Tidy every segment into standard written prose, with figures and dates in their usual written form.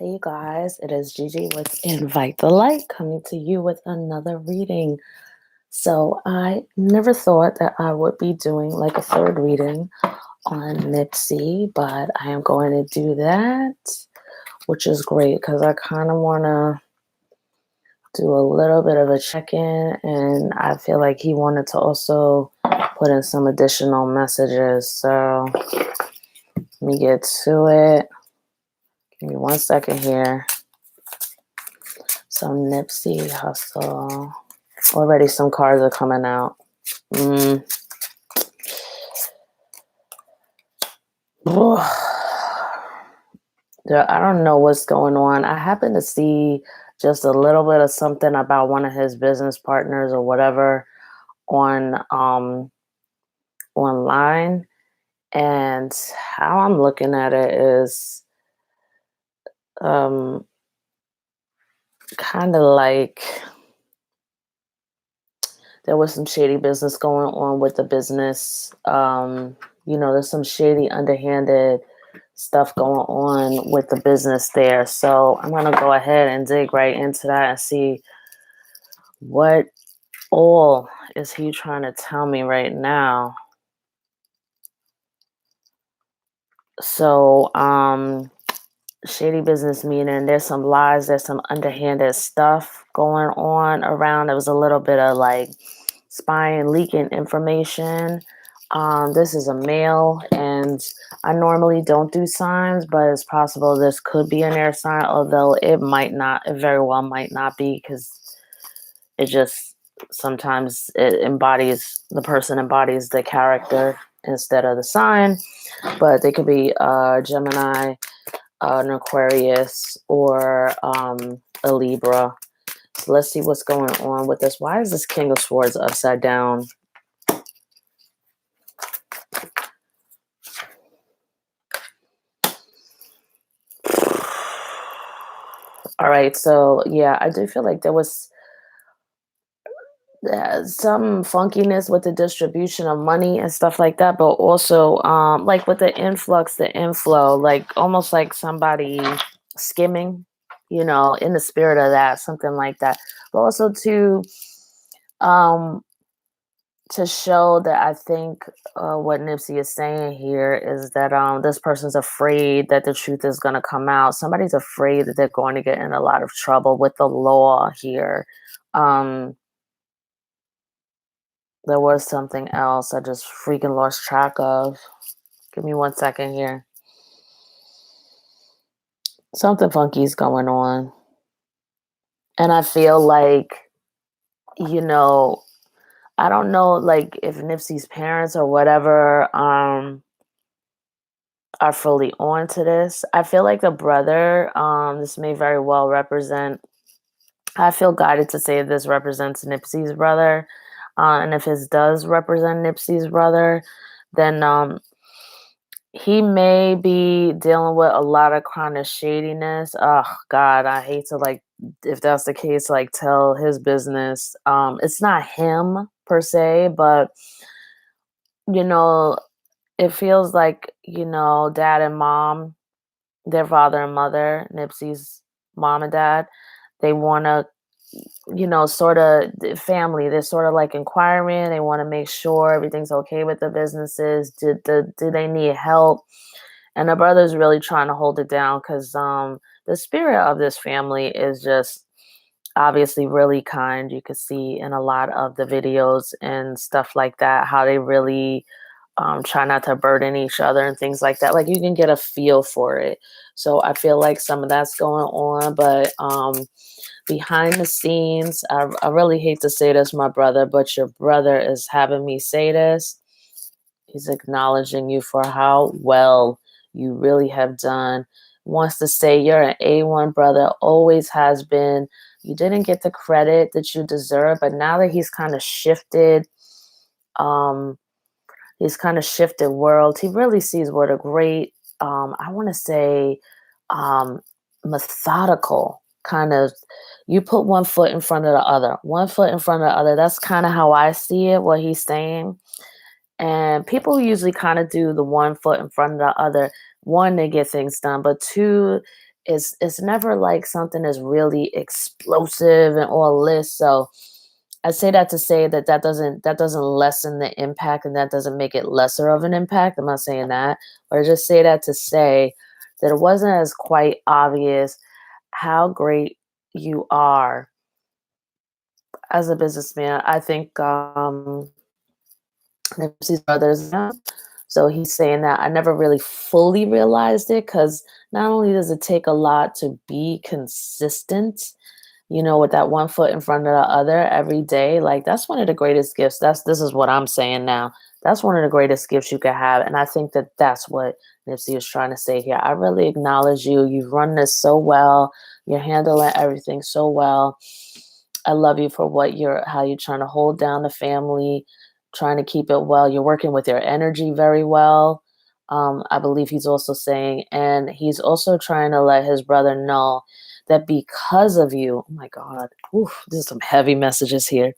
Hey guys, it is Gigi with Invite the Light coming to you with another reading. So, I never thought that I would be doing like a third reading on Nipsey, but I am going to do that, which is great because I kind of want to do a little bit of a check in, and I feel like he wanted to also put in some additional messages. So, let me get to it. Give me 1 second here. Some Nipsey Hussel. Already some cards are coming out. I don't know what's going on. I happen to see just a little bit of something about one of his business partners or whatever on online, and how I'm looking at it is kind of like there was some shady business going on with the business. There's some shady, underhanded stuff going on with the business there. So I'm going to go ahead and dig right into that and see what all is he trying to tell me right now. So, shady business meaning there's some lies, there's some underhanded stuff going on around. There was a little bit of like spying, leaking information. This is a male, and I normally don't do signs, but it's possible this could be an air sign, although it very well might not be, because it just sometimes the person embodies the character instead of the sign. But they could be Gemini, an Aquarius, or a Libra. So let's see what's going on with this. Why is this King of Swords upside down? All right, so yeah, I do feel like there was some funkiness with the distribution of money and stuff like that, but also like with the inflow, like almost like somebody skimming, in the spirit of that, something like that. But also um to show that I think what Nipsey is saying here is that this person's afraid that the truth is going to come out. Somebody's afraid that they're going to get in a lot of trouble with the law here. There was something else I just freaking lost track of. Give me 1 second here. Something funky's going on. And I feel like, I don't know, like, if Nipsey's parents or whatever are fully on to this. I feel like the brother, this may very well represent, I feel guided to say this represents Nipsey's brother. And if this does represent Nipsey's brother, then he may be dealing with a lot of kind of shadiness. Oh God, I hate to, like, if that's the case, like, tell his business. It's not him per se, but it feels like, dad and mom, their father and mother, Nipsey's mom and dad, they want to, sort of family. They're sort of like inquiring. They want to make sure everything's okay with the businesses. Do they need help? And the brother's really trying to hold it down because the spirit of this family is just obviously really kind. You could see in a lot of the videos and stuff like that how they really try not to burden each other and things like that. Like, you can get a feel for it. So I feel like some of that's going on, but behind the scenes, I really hate to say this, my brother, but your brother is having me say this. He's acknowledging you for how well you really have done. Wants to say you're an A1 brother, always has been. You didn't get the credit that you deserve, but now that he's kind of shifted, world. He really sees what a great, I want to say, methodical kind of, you put one foot in front of the other, one foot in front of the other. That's kind of how I see it, what he's saying. And people usually kind of do the one foot in front of the other. One, they get things done, but two, it's never like something is really explosive and all this. So I say that to say that that doesn't lessen the impact, and that doesn't make it lesser of an impact. I'm not saying that, but I just say that to say that it wasn't as quite obvious how great you are as a businessman. I think Nipsey's brothers now. So he's saying that I never really fully realized it, because not only does it take a lot to be consistent, with that one foot in front of the other every day, like that's one of the greatest gifts. This is what I'm saying now. That's one of the greatest gifts you could have. And I think that that's what Nipsey is trying to say here. I really acknowledge you. You've run this so well. You're handling everything so well. I love you for how you're trying to hold down the family, trying to keep it well. You're working with your energy very well. I believe he's also saying, and he's also trying to let his brother know that because of you, oh my God, oof, there's some heavy messages here.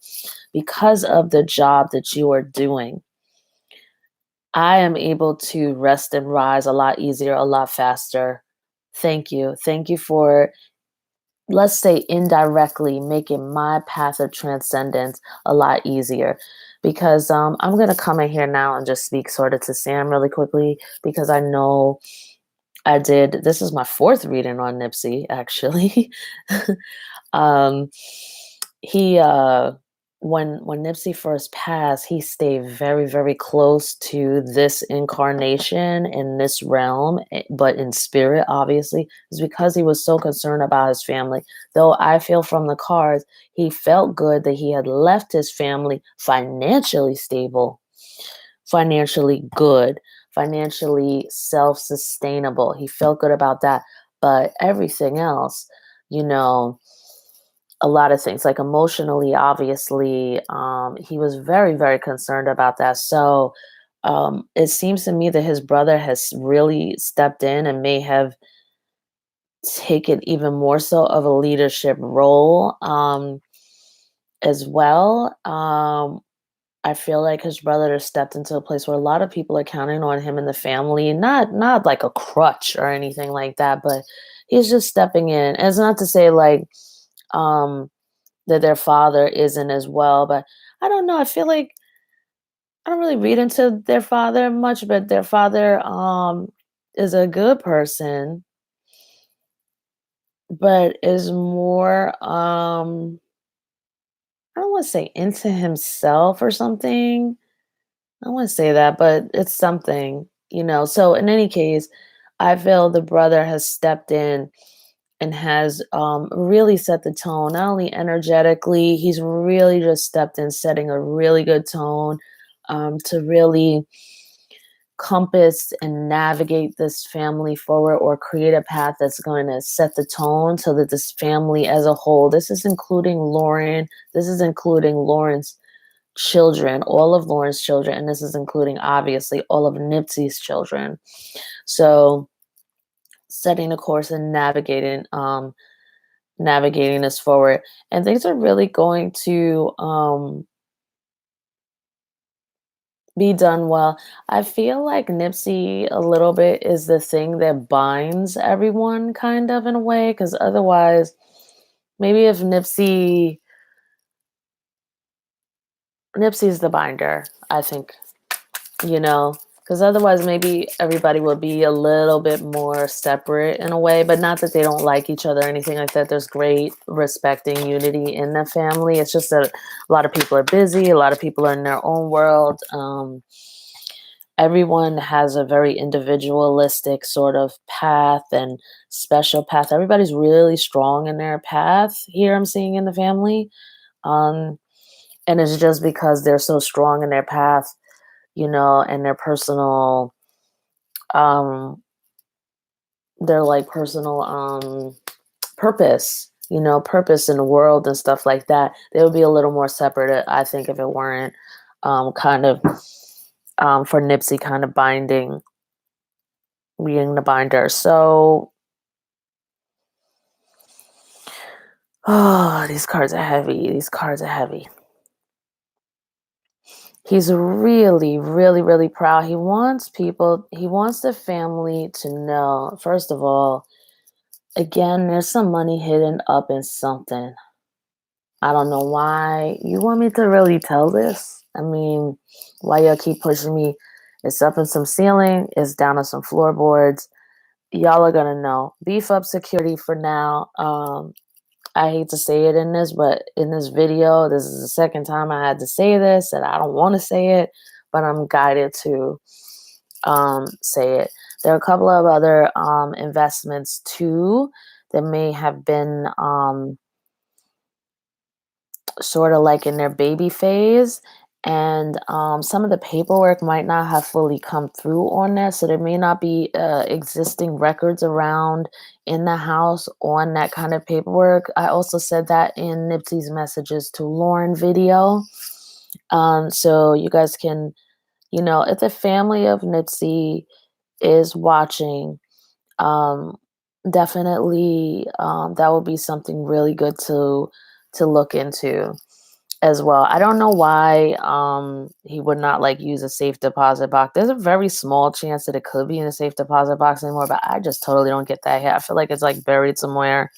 Because of the job that you are doing, I am able to rest and rise a lot easier, a lot faster. Thank you. Thank you for, let's say, indirectly making my path of transcendence a lot easier. Because I'm going to come in here now and just speak sort of to Sam really quickly, because I know this is my fourth reading on Nipsey, actually. um, he when Nipsey first passed, he stayed very, very close to this incarnation in this realm, but in spirit, obviously, is because he was so concerned about his family. Though I feel from the cards, he felt good that he had left his family financially stable, financially good, financially self-sustainable. He felt good about that. But everything else, you know, a lot of things like emotionally, obviously, he was very, very concerned about that. So it seems to me that his brother has really stepped in and may have taken even more so of a leadership role, as well. I feel like his brother has stepped into a place where a lot of people are counting on him and the family, not like a crutch or anything like that, but he's just stepping in. And it's not to say like um that their father isn't as well, but I don't know. I feel like I don't really read into their father much, but their father is a good person, but is more I don't want to say into himself or something. I want to say that, but it's something. So in any case, I feel the brother has stepped in and has really set the tone, not only energetically, he's really just stepped in, setting a really good tone, to really compass and navigate this family forward, or create a path that's going to set the tone so that this family as a whole, this is including Lauren, this is including Lauren's children, all of Lauren's children, and this is including obviously all of Nipsey's children. So setting a course and navigating this forward, and things are really going to be done well. I feel like Nipsey a little bit is the thing that binds everyone kind of in a way, because otherwise, maybe if Nipsey's the binder, I think, you know, because otherwise maybe everybody would be a little bit more separate in a way, but not that they don't like each other or anything like that. There's great respecting unity in the family. It's just that a lot of people are busy, a lot of people are in their own world. Everyone has a very individualistic sort of path and special path. Everybody's really strong in their path here, I'm seeing in the family. Um, and it's just because they're so strong in their path, and um their like personal purpose, purpose in the world and stuff like that. They would be a little more separate, I think, if it weren't kind of for Nipsey kind of being the binder. So these cards are heavy. These cards are heavy. He's really, really, really proud. He wants the family to know, first of all, Again, there's some money hidden up in something. I don't know why you want me to really tell this. I mean, why y'all keep pushing me? It's up in some ceiling, it's down on some floorboards. Y'all are gonna know. Beef up security for now. I hate to say it in this, but in this video, this is the second time I had to say this, and I don't want to say it, but I'm guided to say it. There are a couple of other investments too that may have been sort of like in their baby phase. And some of the paperwork might not have fully come through on that. So there may not be existing records around in the house on that kind of paperwork. I also said that in Nipsey's messages to Lauren video. So you guys can, if the family of Nipsey is watching, um, definitely that would be something really good to look into as well. I don't know why he would not like use a safe deposit box. There's a very small chance that it could be in a safe deposit box anymore, but I just totally don't get that here. I feel like it's like buried somewhere.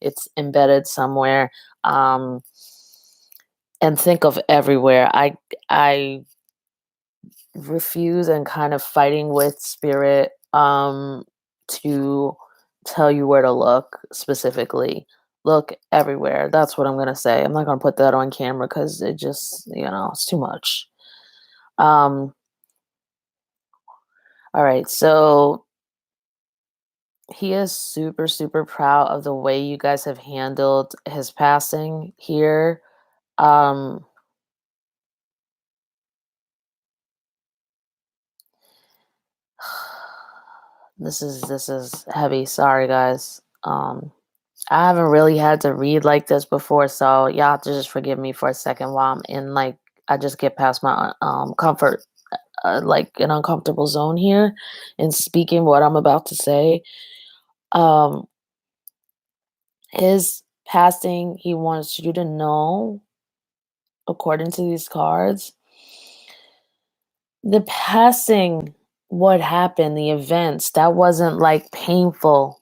It's embedded somewhere. Um and think of everywhere. I refuse and kind of fighting with spirit to tell you where to look specifically. Look everywhere. That's what I'm gonna say. I'm not gonna put that on camera because it just, it's too much. Um, all right, so he is super, super proud of the way you guys have handled his passing here. Um, this is heavy. Sorry, guys. I haven't really had to read like this before, so y'all have to just forgive me for a second while I'm in like I just get past my comfort, like an uncomfortable zone here, in speaking what I'm about to say. Um, his passing, he wants you to know, according to these cards, the passing, what happened, the events that wasn't like painful.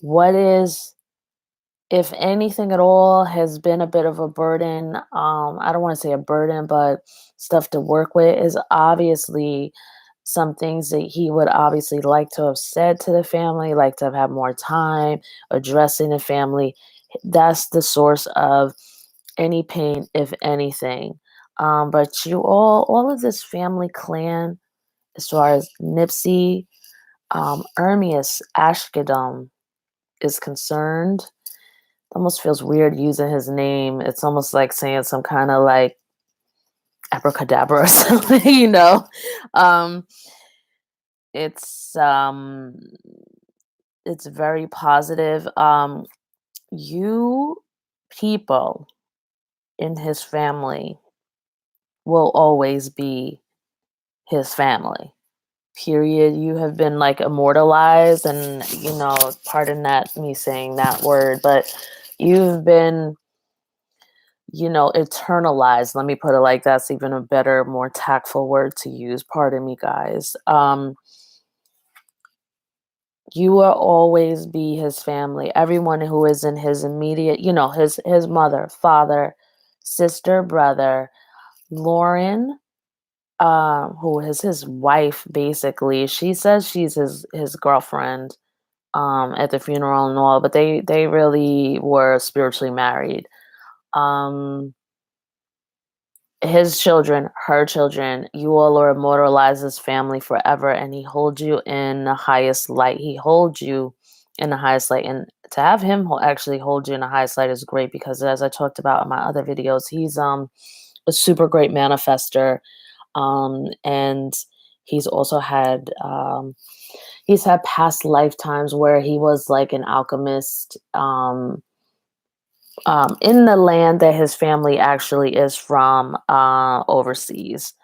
What is, if anything at all, has been a bit of a burden, I don't want to say a burden, but stuff to work with, is obviously some things that he would obviously like to have said to the family, like to have had more time addressing the family. That's the source of any pain, if anything. But you all of this family clan, as far as Nipsey, Ermias Ashkedum is concerned, almost feels weird using his name. It's almost like saying some kind of like abracadabra or something, you know. Um it's um it's very positive. You people in his family will always be his family. Period. You have been like immortalized, and pardon that me saying that word, but you've been eternalized. Let me put it like that's even a better, more tactful word to use. Pardon me, guys. You will always be his family. Everyone who is in his immediate, his mother, father, sister, brother, Lauren, who is his wife, basically. She says she's his girlfriend at the funeral and all, but they really were spiritually married. Um, his children, her children, you all are immortalized as family forever, and he holds you in the highest light. He holds you in the highest light, and to have him actually hold you in the highest light is great because, as I talked about in my other videos, he's a super great manifester, and he's also had he's had past lifetimes where he was like an alchemist. In the land that his family actually is from, overseas,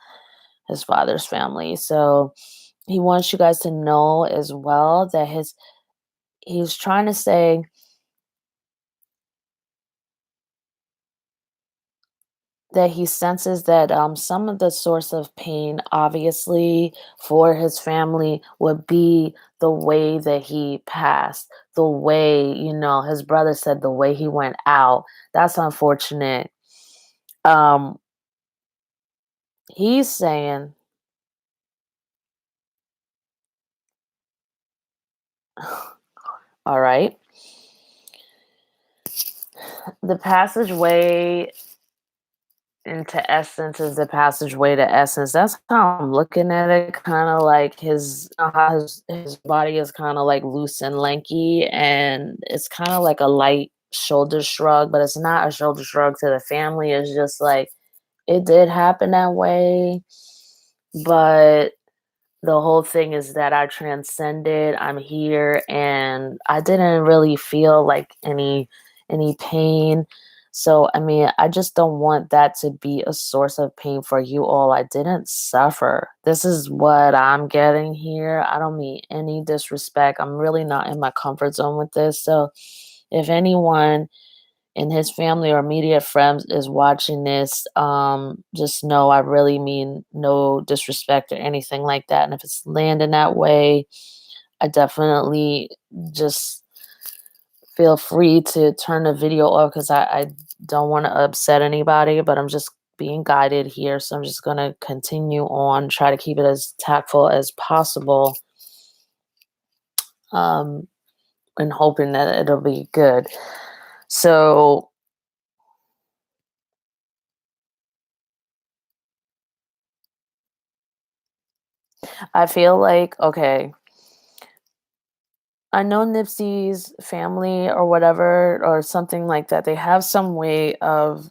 his father's family. So he wants you guys to know as well that he's trying to say that he senses that some of the source of pain, obviously, for his family would be the way that he passed, the way, his brother said the way he went out. That's unfortunate. Um, he's saying, all right, the passageway into essence is the passageway to essence. That's how I'm looking at it. Kind of like how his body is kind of like loose and lanky, and it's kind of like a light shoulder shrug, but it's not a shoulder shrug to the family. It's just like it did happen that way, but the whole thing is that I transcended. I'm here, and I didn't really feel like any pain. So, I mean, I just don't want that to be a source of pain for you all. I didn't suffer. This is what I'm getting here. I don't mean any disrespect. I'm really not in my comfort zone with this. So, if anyone and his family or immediate friends is watching this, just know I really mean no disrespect or anything like that. And if it's landing that way, I definitely just feel free to turn the video off because I don't want to upset anybody, but I'm just being guided here. So I'm just going to continue on, try to keep it as tactful as possible, um, and hoping that it'll be good. So I feel like, okay, I know Nipsey's family or whatever, or something like that. They have some way of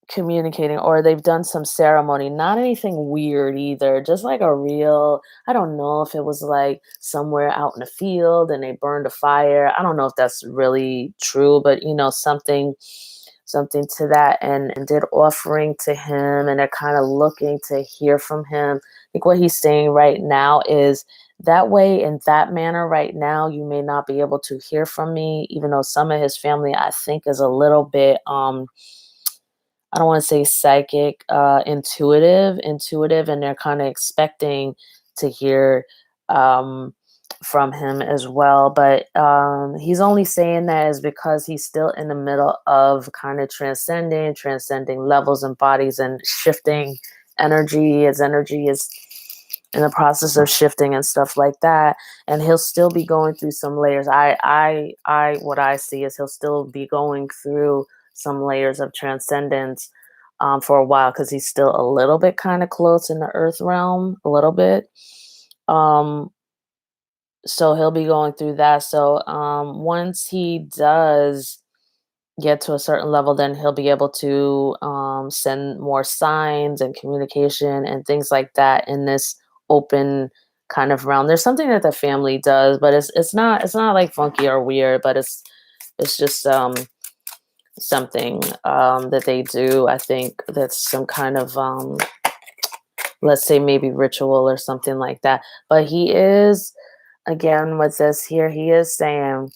communicating, or they've done some ceremony. Not anything weird either. Just like a real, I don't know if it was like somewhere out in the field and they burned a fire. I don't know if that's really true, but something to that, and did offering to him, and they're kind of looking to hear from him. I think what he's saying right now is that way, in that manner right now, you may not be able to hear from me, even though some of his family I think is a little bit I don't want to say psychic, intuitive, and they're kind of expecting to hear um, from him as well. But he's only saying that is because he's still in the middle of kind of transcending levels and bodies and shifting energy. His energy is in the process of shifting and stuff like that, and he'll still be going through some layers. What I see is he'll still be going through some layers of transcendence for a while because he's still a little bit kind of close in the earth realm, a little bit. Um, so he'll be going through that. So once he does get to a certain level, then he'll be able to send more signs and communication and things like that in this open kind of realm. There's something that the family does, but it's not like funky or weird, but it's just something that they do. I think that's some kind of let's say maybe ritual or something like that. But he is, again, with this here, he is saying,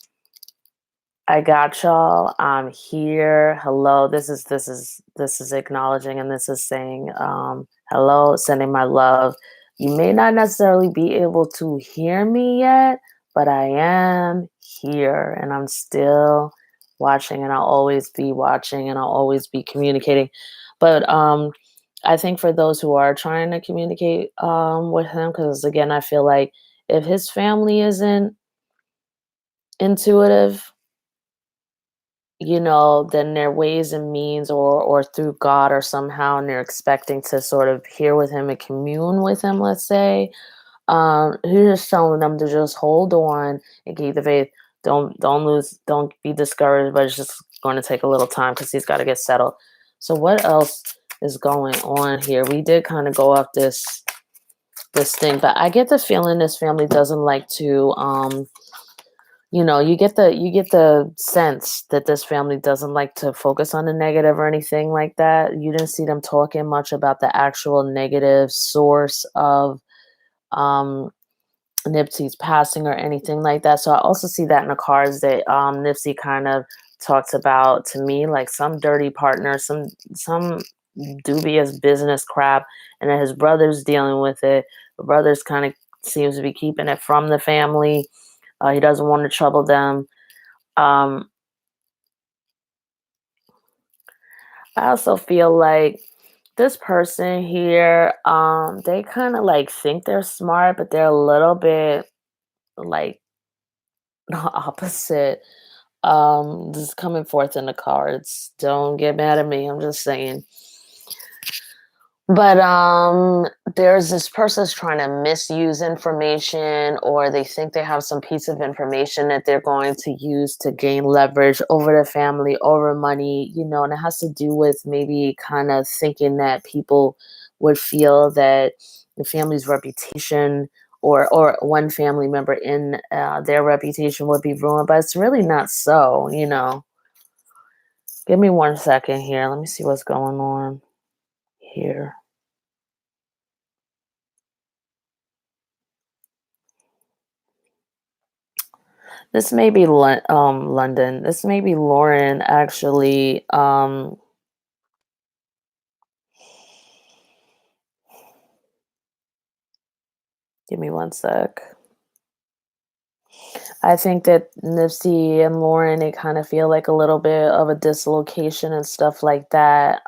I got y'all. I'm here. Hello. This is acknowledging, and this is saying hello, sending my love. You may not necessarily be able to hear me yet, but I am here, and I'm still watching, and I'll always be watching, and I'll always be communicating. But I think for those who are trying to communicate with him, because again, I feel like if his family isn't intuitive, then their ways and means, or through God or somehow, and they're expecting to sort of hear with him and commune with him, let's say. He's just telling them to just hold on and keep the faith. Don't be discouraged, but it's just going to take a little time because he's got to get settled. So what else is going on here? We did kind of go up this thing, but I get the feeling this family doesn't like to you get the sense that this family doesn't like to focus on the negative or anything like that. You didn't see them talking much about the actual negative source of um Nipsey's passing or anything like that. So I also see that in the cards that Nipsey kind of talks about, to me, like some dirty partner, some dubious business crap, and then his brother's dealing with it. The brother's kind of seems to be keeping it from the family. He doesn't want to trouble them. Um, I also feel like this person here, they kind of like think they're smart, but they're a little bit like opposite. This is coming forth in the cards. Don't get mad at me. I'm just saying. But there's this person's trying to misuse information, or they think they have some piece of information that they're going to use to gain leverage over the family, over money, and it has to do with maybe kind of thinking that people would feel that the family's reputation, or one family member in their reputation would be ruined, but it's really not so. Give me 1 second here. Let me see what's going on here. This may be London. This may be Lauren actually. Give me 1 sec. I think that Nipsey and Lauren, they kind of feel like a little bit of a dislocation and stuff like that,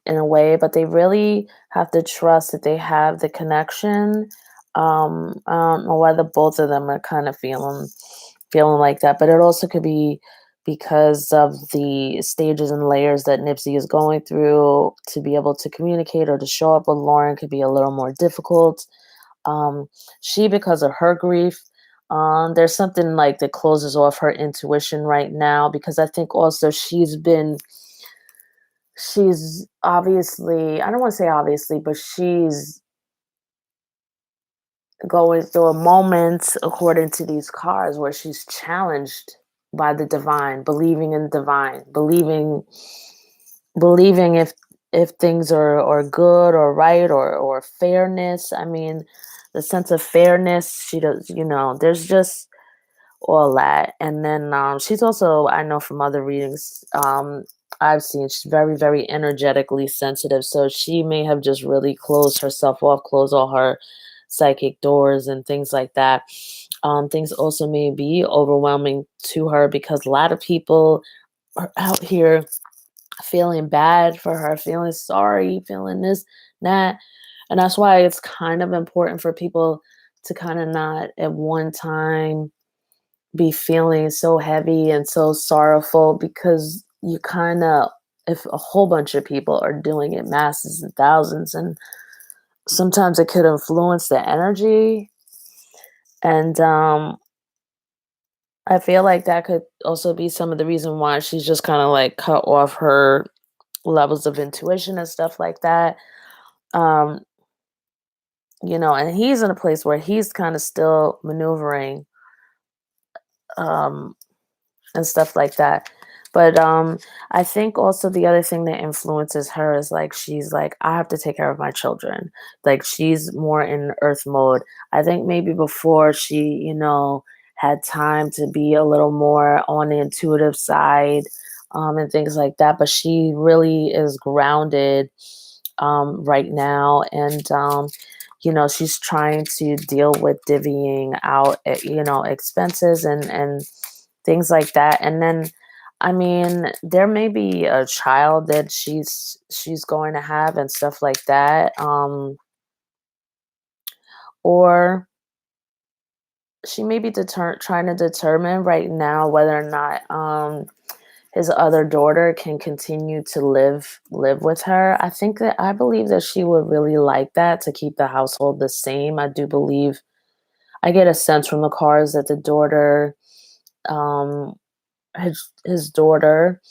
in a way, but they really have to trust that they have the connection. I don't know why the both of them are kind of feeling like that, but it also could be because of the stages and layers that Nipsey is going through to be able to communicate or to show up with Lauren could be a little more difficult. Um, she, because of her grief, there's something like that closes off her intuition right now, because I think also she's obviously, I don't want to say obviously, but she's going through a moment, according to these cards, where she's challenged by the divine, believing in divine, believing if things are good or right, or fairness. I mean, the sense of fairness, she does, there's just all that. And then she's also, I know from other readings, I've seen, she's very, very energetically sensitive. So she may have just really closed herself off, closed all her psychic doors and things like that. Things also may be overwhelming to her, because a lot of people are out here feeling bad for her, feeling sorry, feeling this, that. And that's why it's kind of important for people to kind of not at one time be feeling so heavy and so sorrowful, because you kind of, if a whole bunch of people are doing it, masses and thousands, and sometimes it could influence the energy. And I feel like that could also be some of the reason why she's just kind of like cut off her levels of intuition and stuff like that. Um, and he's in a place where he's kind of still maneuvering, um, and stuff like that. But I think also the other thing that influences her is like she's like, I have to take care of my children. Like she's more in earth mode. I think maybe before she, had time to be a little more on the intuitive side, and things like that. But she really is grounded right now, and she's trying to deal with divvying out, expenses and things like that. And then, I mean, there may be a child that she's going to have and stuff like that. Or she may be trying to determine right now whether or not his other daughter can continue to live with her. I believe that she would really like that, to keep the household the same. I do believe, I get a sense from the cards that the daughter, um his daughter,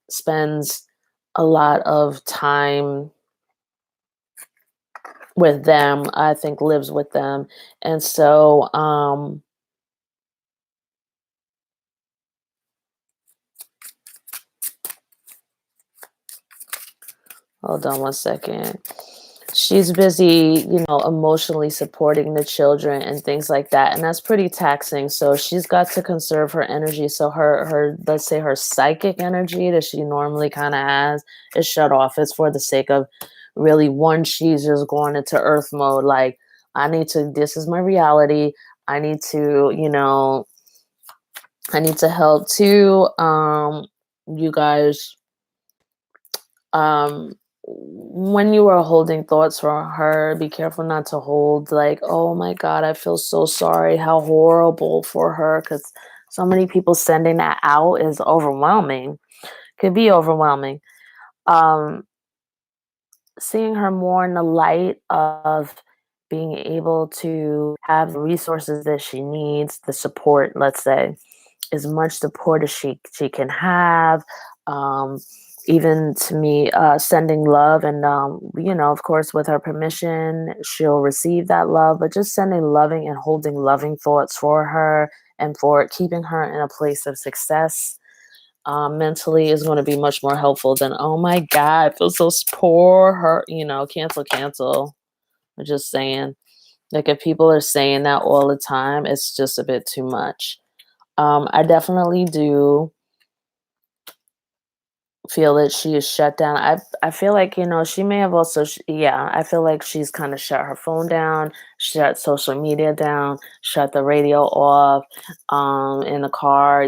spends a lot of time with them. I think lives with them. And so, hold on 1 second. she's busy, emotionally supporting the children and things like that, and that's pretty taxing. So she's got to conserve her energy. So her let's say her psychic energy that she normally kind of has is shut off. It's for the sake of really one, she's just going into earth mode. Like, I need to. This is my reality. I need to, I need to help too. You guys, um when you are holding thoughts for her, be careful not to hold like, oh my god, I feel so sorry, how horrible for her, because so many people sending that out is overwhelming, could be overwhelming. um Seeing her more in the light of being able to have the resources that she needs, the support, let's say, as much support as she can have. Um, Even to me, sending love, and of course, with her permission, she'll receive that love. But just sending loving and holding loving thoughts for her, and for keeping her in a place of success, mentally, is going to be much more helpful than, oh my god, I feel so poor. Her, cancel, cancel. I'm just saying, like, if people are saying that all the time, it's just a bit too much. I definitely do feel that she is shut down. I feel like, she may have also yeah, I feel like she's kind of shut her phone down, shut social media down, shut the radio off. In the car,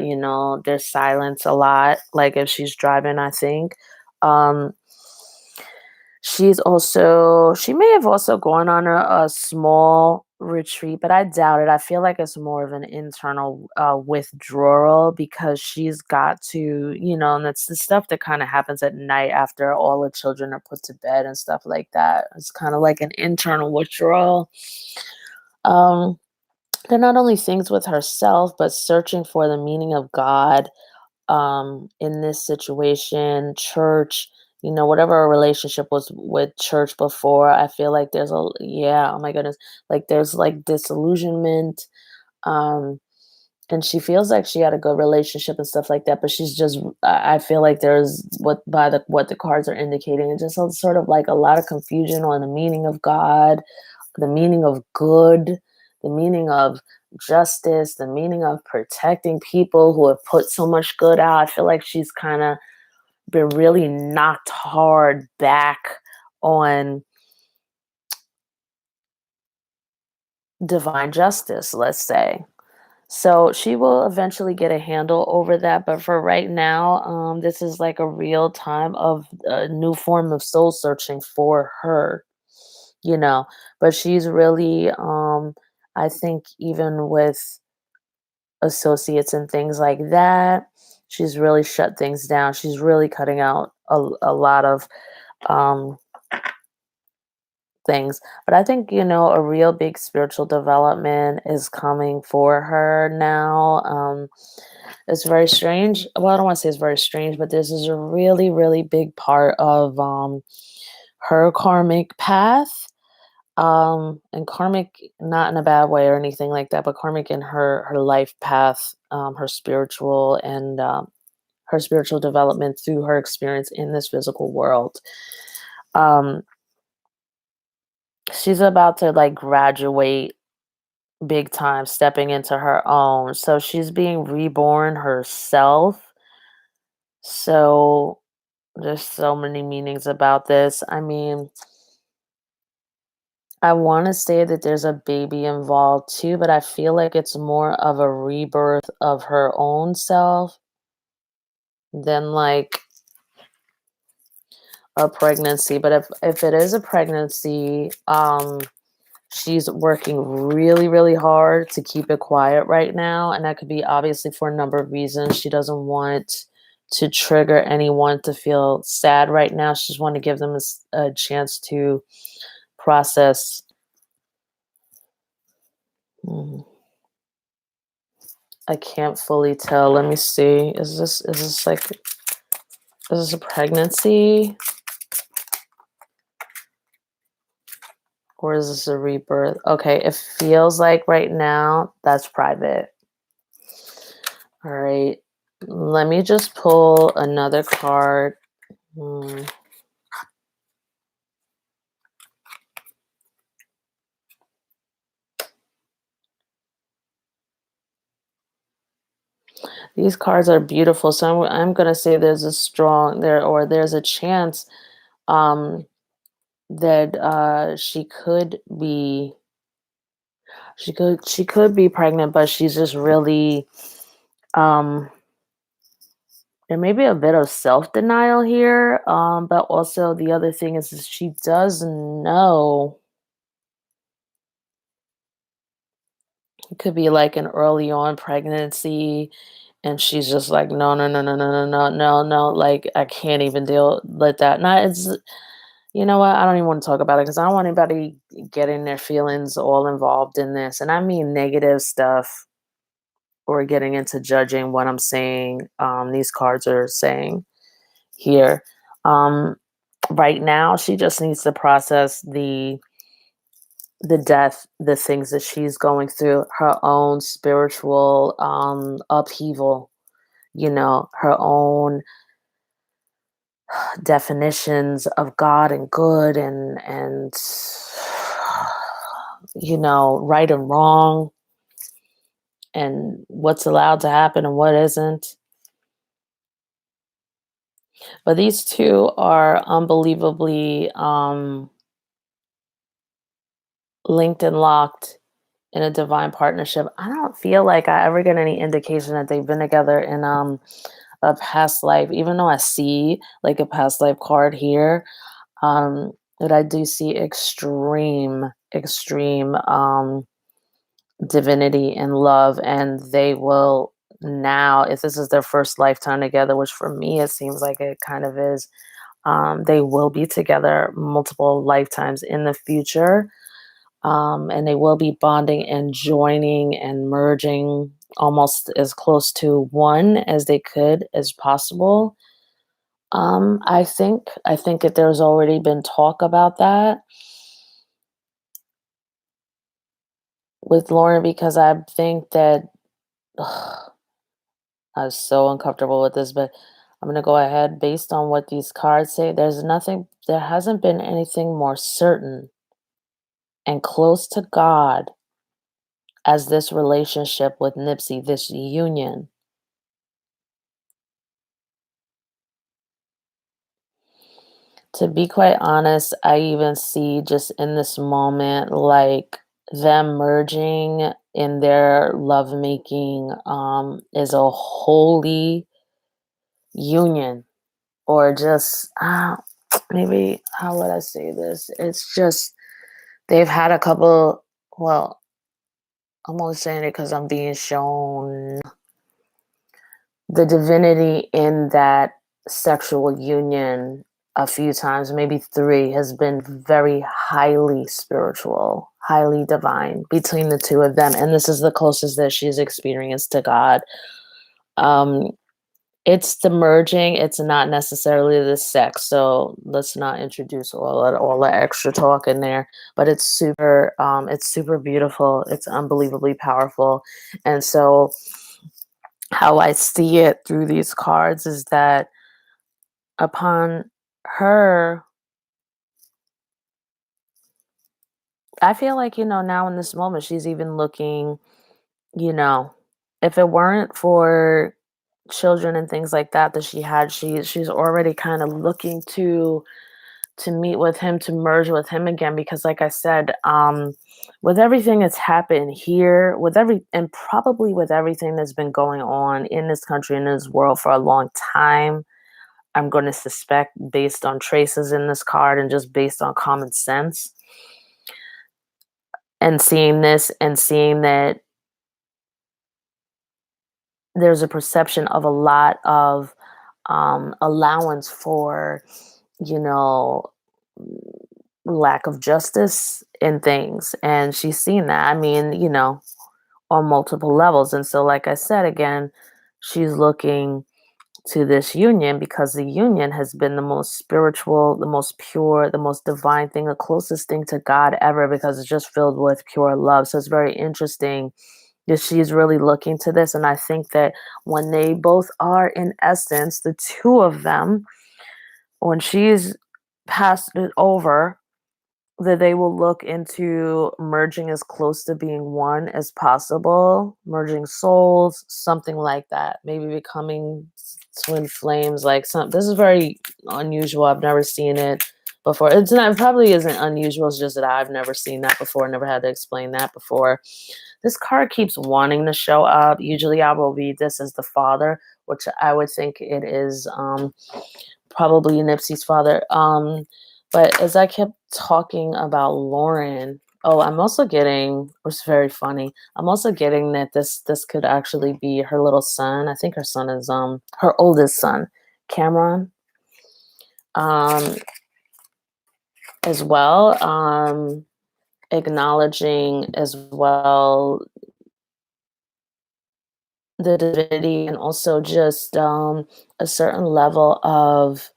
there's silence a lot, like if she's driving, I think. Um she may have also gone on a small retreat, but I doubt it. I feel like it's more of an internal withdrawal, because she's got to, and that's the stuff that kind of happens at night after all the children are put to bed and stuff like that. It's kind of like an internal withdrawal. Um, they're not only things with herself, but searching for the meaning of God, in this situation, church, whatever her relationship was with church before. I feel like there's yeah, oh my goodness, like there's like disillusionment. Um, and she feels like she had a good relationship and stuff like that, but she's just, I feel like there's what the cards are indicating, it's just sort of like a lot of confusion on the meaning of God, the meaning of good, the meaning of justice, the meaning of protecting people who have put so much good out. I feel like she's kind of been really knocked hard back on divine justice, let's say. So she will eventually get a handle over that. But for right now, this is like a real time of a new form of soul searching for her, you know. But she's really, I think, even with associates and things like that, she's really shut things down. She's really cutting out a lot of um, things. But I think, a real big spiritual development is coming for her now. It's very strange. Well, I don't want to say it's very strange, but this is a really, really big part of her karmic path. And karmic, not in a bad way or anything like that, but karmic in her life path, her spiritual and her spiritual development through her experience in this physical world. Um, she's about to like graduate big time, stepping into her own. So she's being reborn herself. So there's so many meanings about this. I mean, I want to say that there's a baby involved too, but I feel like it's more of a rebirth of her own self than like a pregnancy. But if it is a pregnancy, she's working really, really hard to keep it quiet right now. And that could be obviously for a number of reasons. She doesn't want to trigger anyone to feel sad right now. She just want to give them a chance to process. Hmm, I can't fully tell. Let me see. Is this a pregnancy or is this a rebirth? Okay, it feels like right now that's private. All right. Let me just pull another card. Hmm. These cards are beautiful. So I'm gonna say there's a strong there or there's a chance um that she could be pregnant, but she's just really um there may be a bit of self-denial here. But also the other thing is she does know it could be like an early on pregnancy and she's just like, no, no, no, no, no, no, no, no, no, like I can't even deal with that. Not it's you know what? I don't even want to talk about it because I don't want anybody getting their feelings all involved in this. And I mean negative stuff or getting into judging what I'm saying. These cards are saying here. Um, right now, she just needs to process the death, the things that she's going through, her own spiritual upheaval, her own definitions of God and good and right and wrong and what's allowed to happen and what isn't. But these two are unbelievably linked and locked in a divine partnership. I don't feel like I ever get any indication that they've been together in a past life, even though I see like a past life card here. That I do see extreme divinity and love, and they will now, if this is their first lifetime together, which for me it seems like it kind of is, they will be together multiple lifetimes in the future. And they will be bonding and joining and merging almost as close to one as they could as possible. I think that there's already been talk about that with Lauren because I think that I was so uncomfortable with this, but I'm gonna go ahead based on what these cards say. There hasn't been anything more certain and close to God as this relationship with Nipsey, this union. To be quite honest, I even see just in this moment, like them merging in their lovemaking is a holy union, or just maybe how would I say this? It's just they've had a couple. Well, I'm only saying it because I'm being shown the divinity in that sexual union a few times, maybe three, has been very highly spiritual, highly divine between the two of them. And this is the closest that she's experienced to God. Um, it's the merging, it's not necessarily the sex. So let's not introduce all the extra talk in there. But it's super beautiful. It's unbelievably powerful. And so how I see it through these cards is that upon her, I feel like, now in this moment, she's even looking, you know, if it weren't for children and things like that that she had, she's already kind of looking to meet with him, to merge with him again, because like I said, with everything that's happened here, and probably with everything that's been going on in this country and this world for a long time, I'm going to suspect based on traces in this card and just based on common sense and seeing this and seeing that there's a perception of a lot of allowance for, you know, lack of justice in things. And she's seen that. I mean, on multiple levels. And so, like I said, again, she's looking to this union because the union has been the most spiritual, the most pure, the most divine thing, the closest thing to God ever because it's just filled with pure love. So it's very interesting that she's really looking to this. And I think that when they both are, in essence, the two of them, when she's passed it over, that they will look into merging as close to being one as possible, merging souls, something like that. Maybe becoming twin flames, like some this is very unusual. I've never seen it before. It's not, it probably isn't unusual, it's just that I've never seen that before, never had to explain that before. This card keeps wanting to show up. Usually I will read this as the father, which I would think it is probably Nipsey's father. But as I kept talking about Lauren, oh, I'm also getting, which is very funny. I'm also getting that this could actually be her little son. I think her son is her oldest son, Cameron, um, as well. Acknowledging as well the divinity and also just a certain level of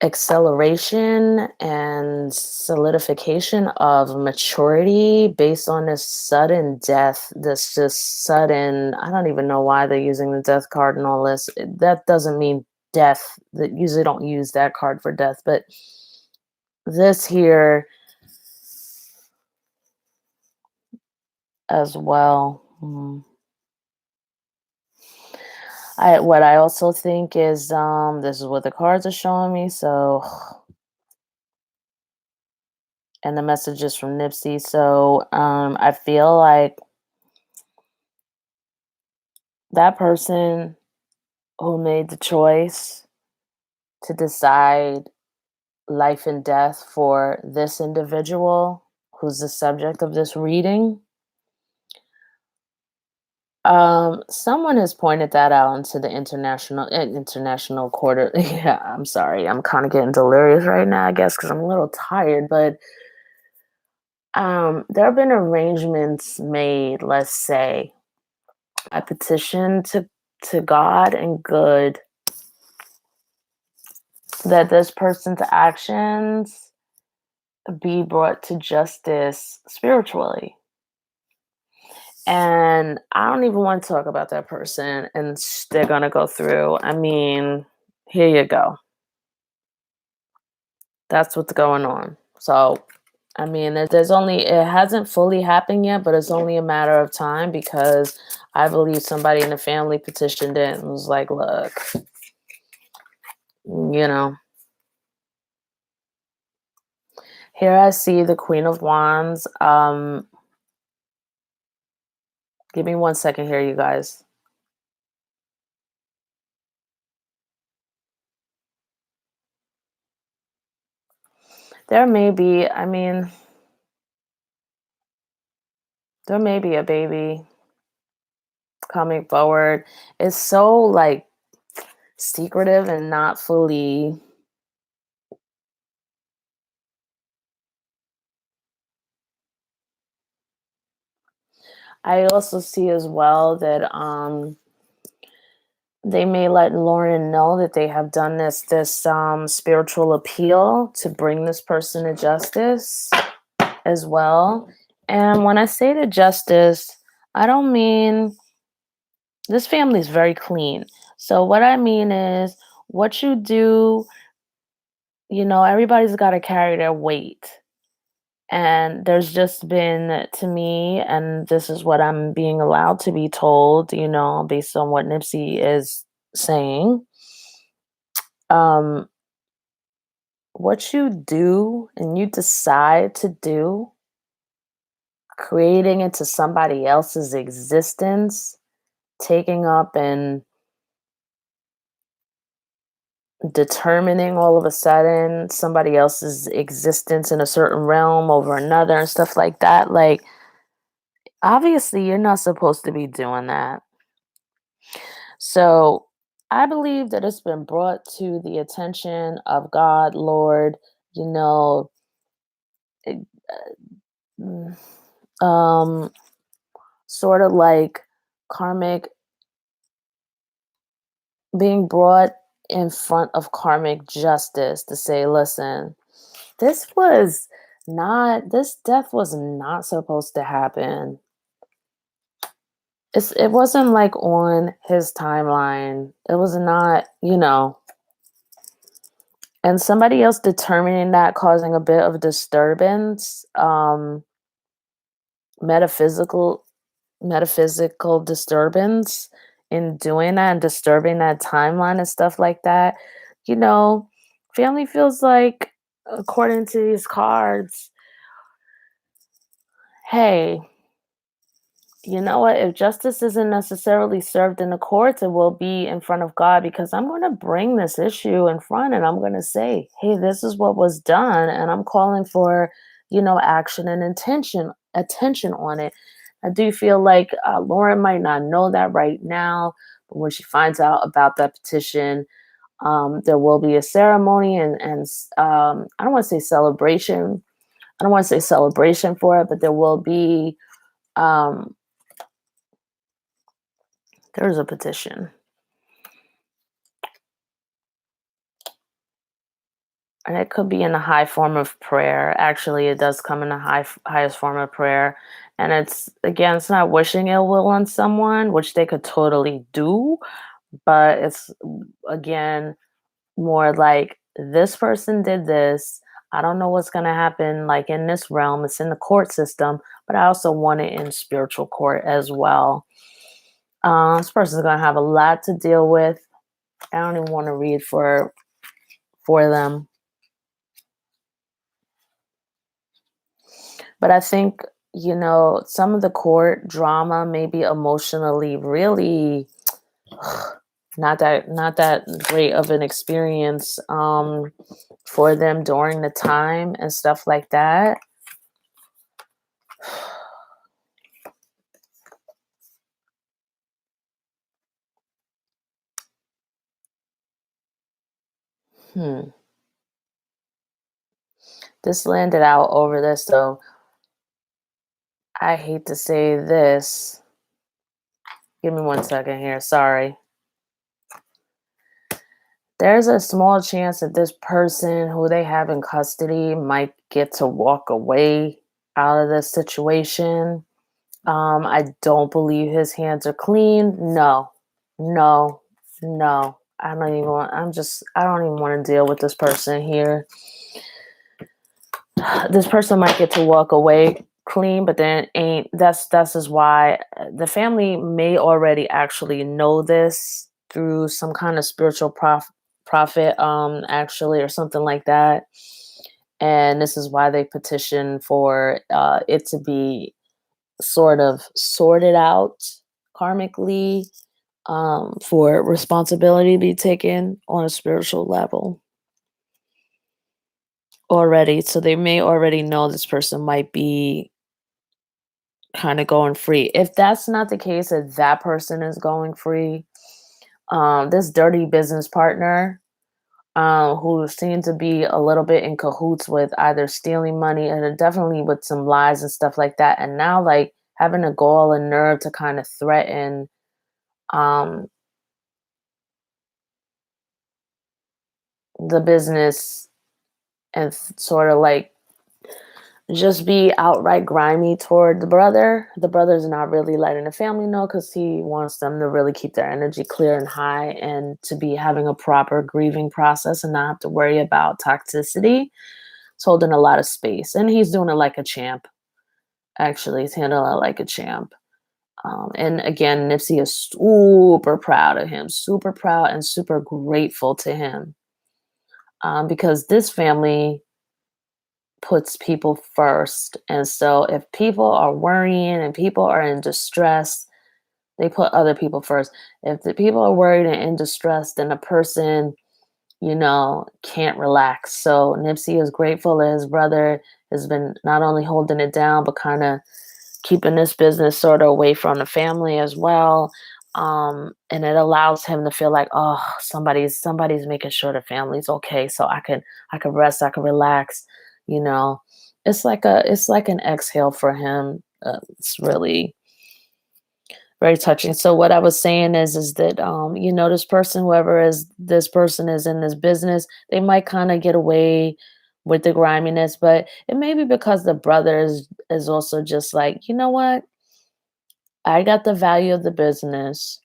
acceleration and solidification of maturity based on this sudden death, this just sudden, I don't even know why they're using the death card and all this. That doesn't mean death. That usually don't use that card for death, but this here as well. I what I also think is this is what the cards are showing me, so and the messages from Nipsey. So I feel like that person who made the choice to decide life and death for this individual who's the subject of this reading, someone has pointed that out into the international quarter. Yeah, I'm sorry, I'm kind of getting delirious right now, I guess, because I'm a little tired. But there have been arrangements made, let's say, I petition to God and good that this person's actions be brought to justice spiritually. And I don't even want to talk about that person and they're going to go through. I mean, here you go. That's what's going on. So, I mean, there's only, it hasn't fully happened yet, but it's only a matter of time because I believe somebody in the family petitioned it and was like, look, you know, here I see the Queen of Wands. Give me 1 second here, you guys. There may be, I mean, there may be a baby coming forward. It's so like secretive and not fully. I also see as well that they may let Lauren know that they have done this spiritual appeal to bring this person to justice as well. And when I say to justice, I don't mean this family is very clean. So what I mean is what you do, everybody's got to carry their weight. And there's just been, to me, and this is what I'm being allowed to be told, based on what Nipsey is saying. Um, what you do and you decide to do, creating into somebody else's existence, taking up and determining all of a sudden somebody else's existence in a certain realm over another and stuff like that. Like, obviously, you're not supposed to be doing that. So, I believe that it's been brought to the attention of God, Lord, you know, it- mm, um, sort of like karmic being brought in front of karmic justice to say, listen, this death was not supposed to happen. It wasn't like on his timeline. It was not. and somebody else determining that, causing a bit of disturbance, metaphysical metaphysical disturbance in doing that and disturbing that timeline and stuff like that. You know, family feels like, according to these cards, hey, you know what? If justice isn't necessarily served in the courts, it will be in front of God, because I'm going to bring this issue in front and I'm going to say, hey, this is what was done. And I'm calling for, action and attention on it. I do feel like Lauren might not know that right now, but when she finds out about that petition, there will be a ceremony and I don't want to say celebration. I don't want to say celebration for it, but there will be. Um, there's a petition. And it could be in a high form of prayer. Actually, it does come in a highest form of prayer. And it's, again, it's not wishing ill will on someone, which they could totally do, but it's, again, more like, this person did this. I don't know what's going to happen, like, in this realm. It's in the court system, but I also want it in spiritual court as well. This person's going to have a lot to deal with. I don't even want to read for them. But I think, some of the court drama may be emotionally really not that great of an experience for them during the time and stuff like that. Hmm. This landed out over this, so I hate to say this. Give me 1 second here. Sorry. There's a small chance that this person who they have in custody might get to walk away out of this situation. I don't believe his hands are clean. No, no, no. I don't even want to deal with this person here. This person might get to walk away clean, but then ain't that's is why the family may already actually know this through some kind of spiritual prophet, actually, or something like that. And this is why they petition for it to be sort of sorted out karmically, for responsibility to be taken on a spiritual level already. So they may already know this person might be kind of going free. If that's not the case, that that person is going free, this dirty business partner, who seemed to be a little bit in cahoots with either stealing money and definitely with some lies and stuff like that, and now, like, having a gall and nerve to kind of threaten um, the business and sort of like just be outright grimy toward the brother. The brother's not really letting the family know because he wants them to really keep their energy clear and high and to be having a proper grieving process and not have to worry about toxicity. It's holding a lot of space and he's doing it like a champ. Actually, he's handling it like a champ. And again, Nipsey is super proud of him, super proud and super grateful to him, because this family puts people first. And so if people are worrying and people are in distress, they put other people first. If the people are worried and in distress, then a person, can't relax. So Nipsey is grateful that his brother has been not only holding it down, but kind of keeping this business sort of away from the family as well. And it allows him to feel like, oh, somebody's making sure the family's okay, so I can rest, I can relax. You know, it's like an exhale for him. It's really very touching. So what I was saying is that this person, whoever is this person is in this business, they might kind of get away with the griminess, but it may be because the brother is also just like, you know what? I got the value of the business.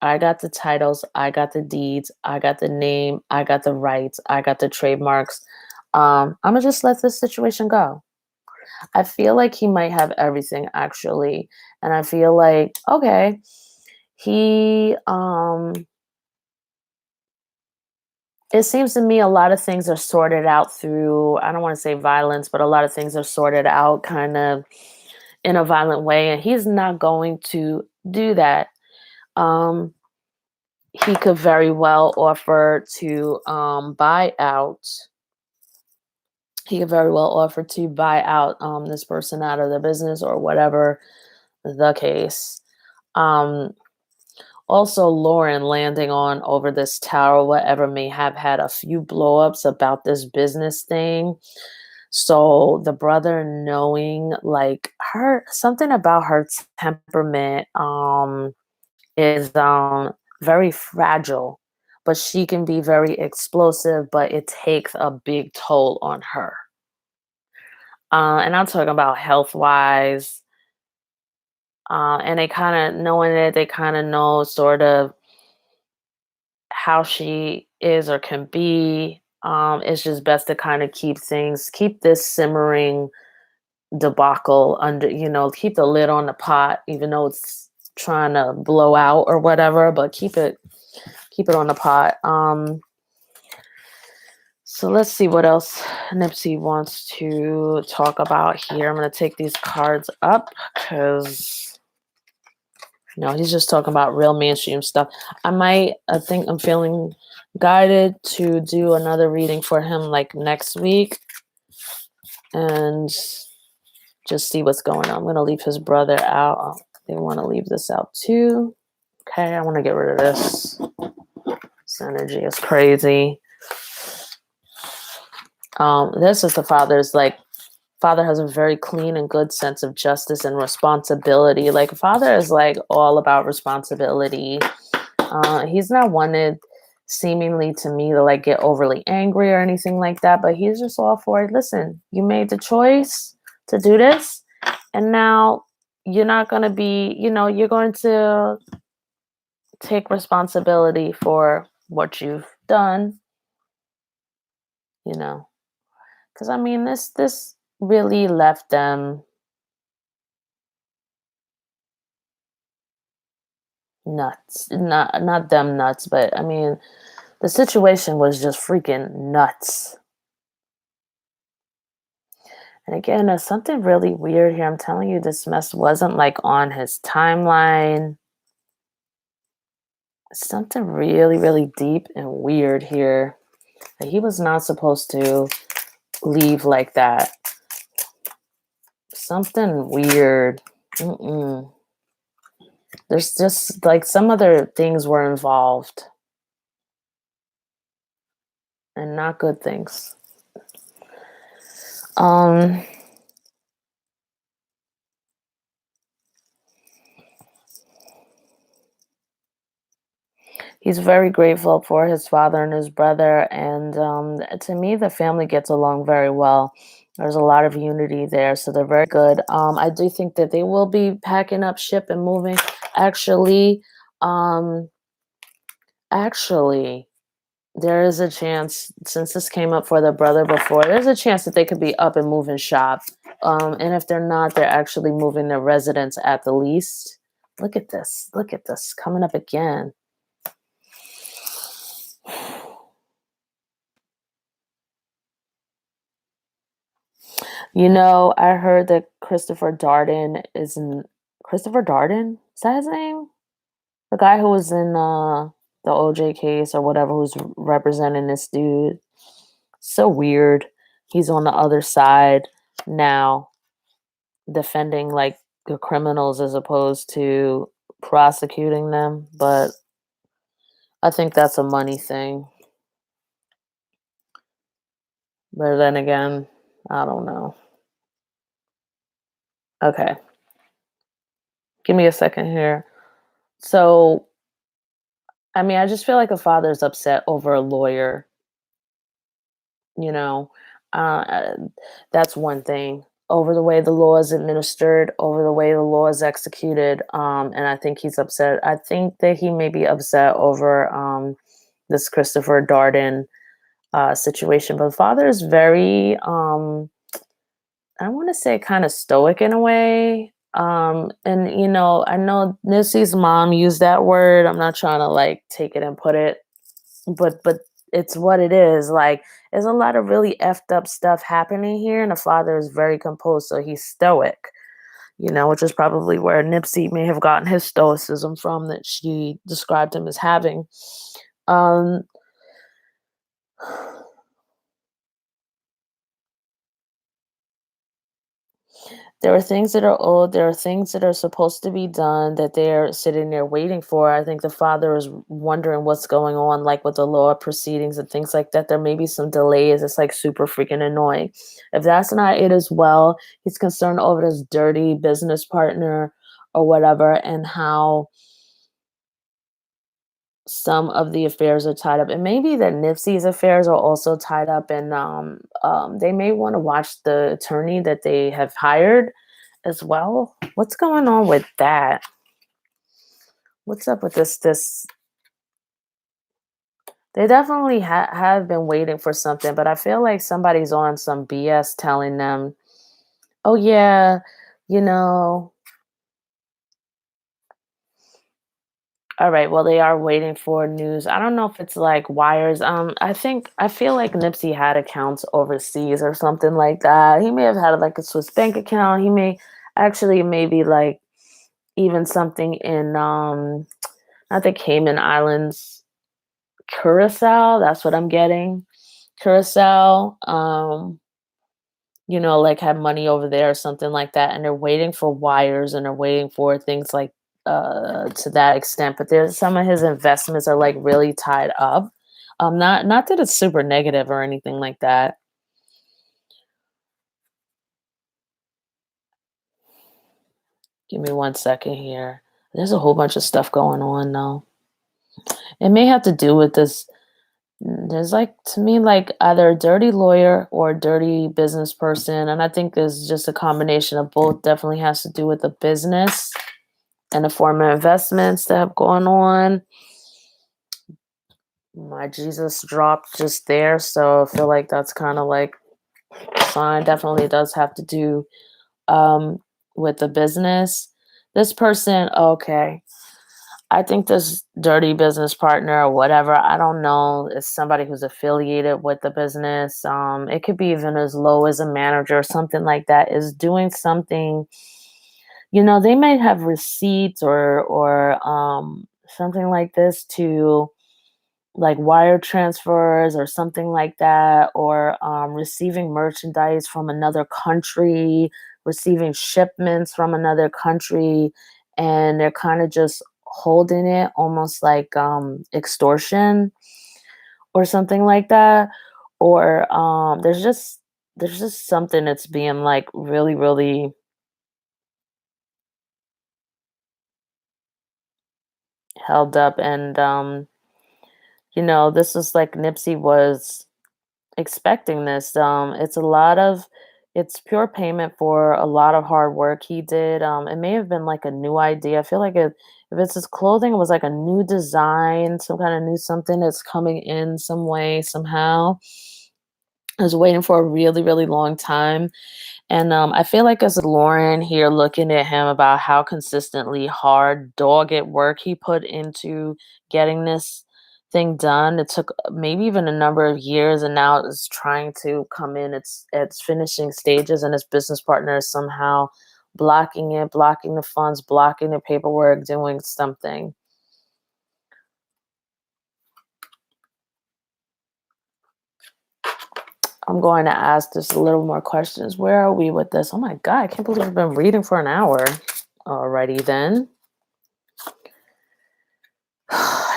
I got the titles, I got the deeds, I got the name, I got the rights, I got the trademarks. I'ma just let this situation go. I feel like he might have everything actually. And I feel like, okay, he it seems to me a lot of things are sorted out through, I don't want to say violence, but a lot of things are sorted out kind of in a violent way. And he's not going to do that. Um, he could very well offer to buy out. He could very well offer to buy out this person out of the business or whatever the case. Um, Also, Lauren landing on over this tower, whatever, may have had a few blowups about this business thing. So the brother knowing like her something about her temperament is very fragile, but she can be very explosive, but it takes a big toll on her. And I'm talking about health wise. And they kind of knowing it, they kind of know sort of how she is or can be. It's just best to kind of keep this simmering debacle under, keep the lid on the pot, even though it's trying to blow out or whatever, but keep it on the pot. So let's see what else Nipsey wants to talk about here. I'm gonna take these cards up because he's just talking about real mainstream stuff. I think I'm feeling guided to do another reading for him like next week and just see what's going on. I'm going to leave his brother out. They want to leave this out too. Okay, I want to get rid of this. This energy is crazy. This is the father's like, father has a very clean and good sense of justice and responsibility. Like, father is like all about responsibility. He's not wanted seemingly to me to like get overly angry or anything like that, but he's just all for it. Listen, you made the choice to do this, and now you're not going to be, you're going to take responsibility for what you've done, you know. Because I mean, this really left them nuts. Not them nuts, but I mean, the situation was just freaking nuts. And again, there's something really weird here. I'm telling you, this mess wasn't like on his timeline. Something really, really deep and weird here. That he was not supposed to leave like that. Something weird. Mm-mm. There's just like some other things were involved and not good things. Um, he's very grateful for his father and his brother, and to me, the family gets along very well. There's a lot of unity there, so they're very good. I do think that they will be packing up ship and moving. Actually, um, actually, there is a chance, since this came up for the brother before, there's a chance that they could be up and moving shop. And if they're not, they're actually moving their residence at the least. Look at this. Look at this coming up again. I heard that Christopher Darden? Is that his name? The guy who was in the OJ case or whatever, who's representing this dude. So weird. He's on the other side now, defending like the criminals as opposed to prosecuting them. But I think that's a money thing. But then again, I don't know. Okay. Give me a second here. So, I mean, I just feel like a father's upset over a lawyer, you know. Uh, that's one thing. over the way the law is administered, over the way the law is executed. And I think he's upset. I think that he may be upset over this Christopher Darden situation. But the father is very, I want to say, kind of stoic in a way. And I know Nipsey's mom used that word. I'm not trying to like take it and put it, but it's what it is. Like, there's a lot of really effed up stuff happening here, and the father is very composed, so he's stoic. Which is probably where Nipsey may have gotten his stoicism from that she described him as having. Um, There are things that are old. There are things that are supposed to be done that they're sitting there waiting for. I think the father is wondering what's going on, like with the law proceedings and things like that. There may be some delays. It's like super freaking annoying. If that's not it as well, he's concerned over this dirty business partner or whatever, and how some of the affairs are tied up. And maybe that Nipsey's affairs are also tied up, and they may want to watch the attorney that they have hired as well. What's going on with that? What's up with this? They definitely have been waiting for something, but I feel like somebody's on some BS telling them, "Oh yeah, you know, all right, well they are waiting for news." I don't know if it's like wires. I feel like Nipsey had accounts overseas or something like that. He may have had like a Swiss bank account. He may actually maybe like even something in not the Cayman Islands, Curacao. That's what I'm getting. Curacao. Like have money over there or something like that, and they're waiting for wires and they're waiting for things like to that extent. But there's some of his investments are like really tied up. Not that it's super negative or anything like that. Give me 1 second here. There's a whole bunch of stuff going on though. It may have to do with this. There's like to me like either a dirty lawyer or a dirty business person, and I think there's just a combination of both. Definitely has to do with the business and the form of investments that have gone on. My Jesus dropped just there, so I feel like that's kind of like a sign. Definitely does have to do um, with the business. This person, okay. I think this dirty business partner or whatever, I don't know, is somebody who's affiliated with the business. It could be even as low as a manager or something like that, is doing something. They might have receipts or something like this to like wire transfers or something like that, or receiving merchandise from another country, receiving shipments from another country, and they're kind of just holding it almost like extortion or something like that. Or there's just something that's being like really, really held up. And this is like Nipsey was expecting this. It's pure payment for a lot of hard work he did. It may have been like a new idea. I feel like if it's his clothing, it was like a new design, some kind of new something that's coming in some way, somehow. I was waiting for a really, really long time. And I feel like as Lauren here looking at him about how consistently hard, dogged work he put into getting this thing done. It took maybe even a number of years, and now it's trying to come in its finishing stages, and his business partner is somehow blocking it, blocking the funds, blocking the paperwork, doing something. I'm going to ask just a little more questions. Where are we with this? Oh my God, I can't believe I've been reading for an hour. Alrighty then.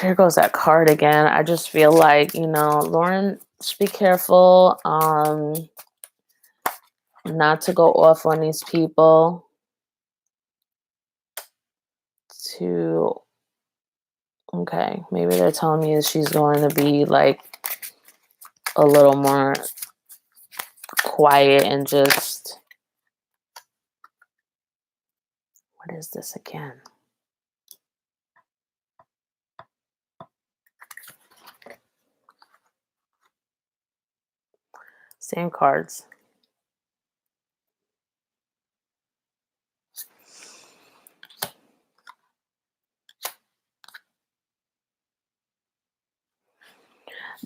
Here goes that card again. I just feel like, Lauren, just be careful not to go off on these people, to okay, maybe they're telling me that she's going to be like a little more quiet and just What is this again? Same cards.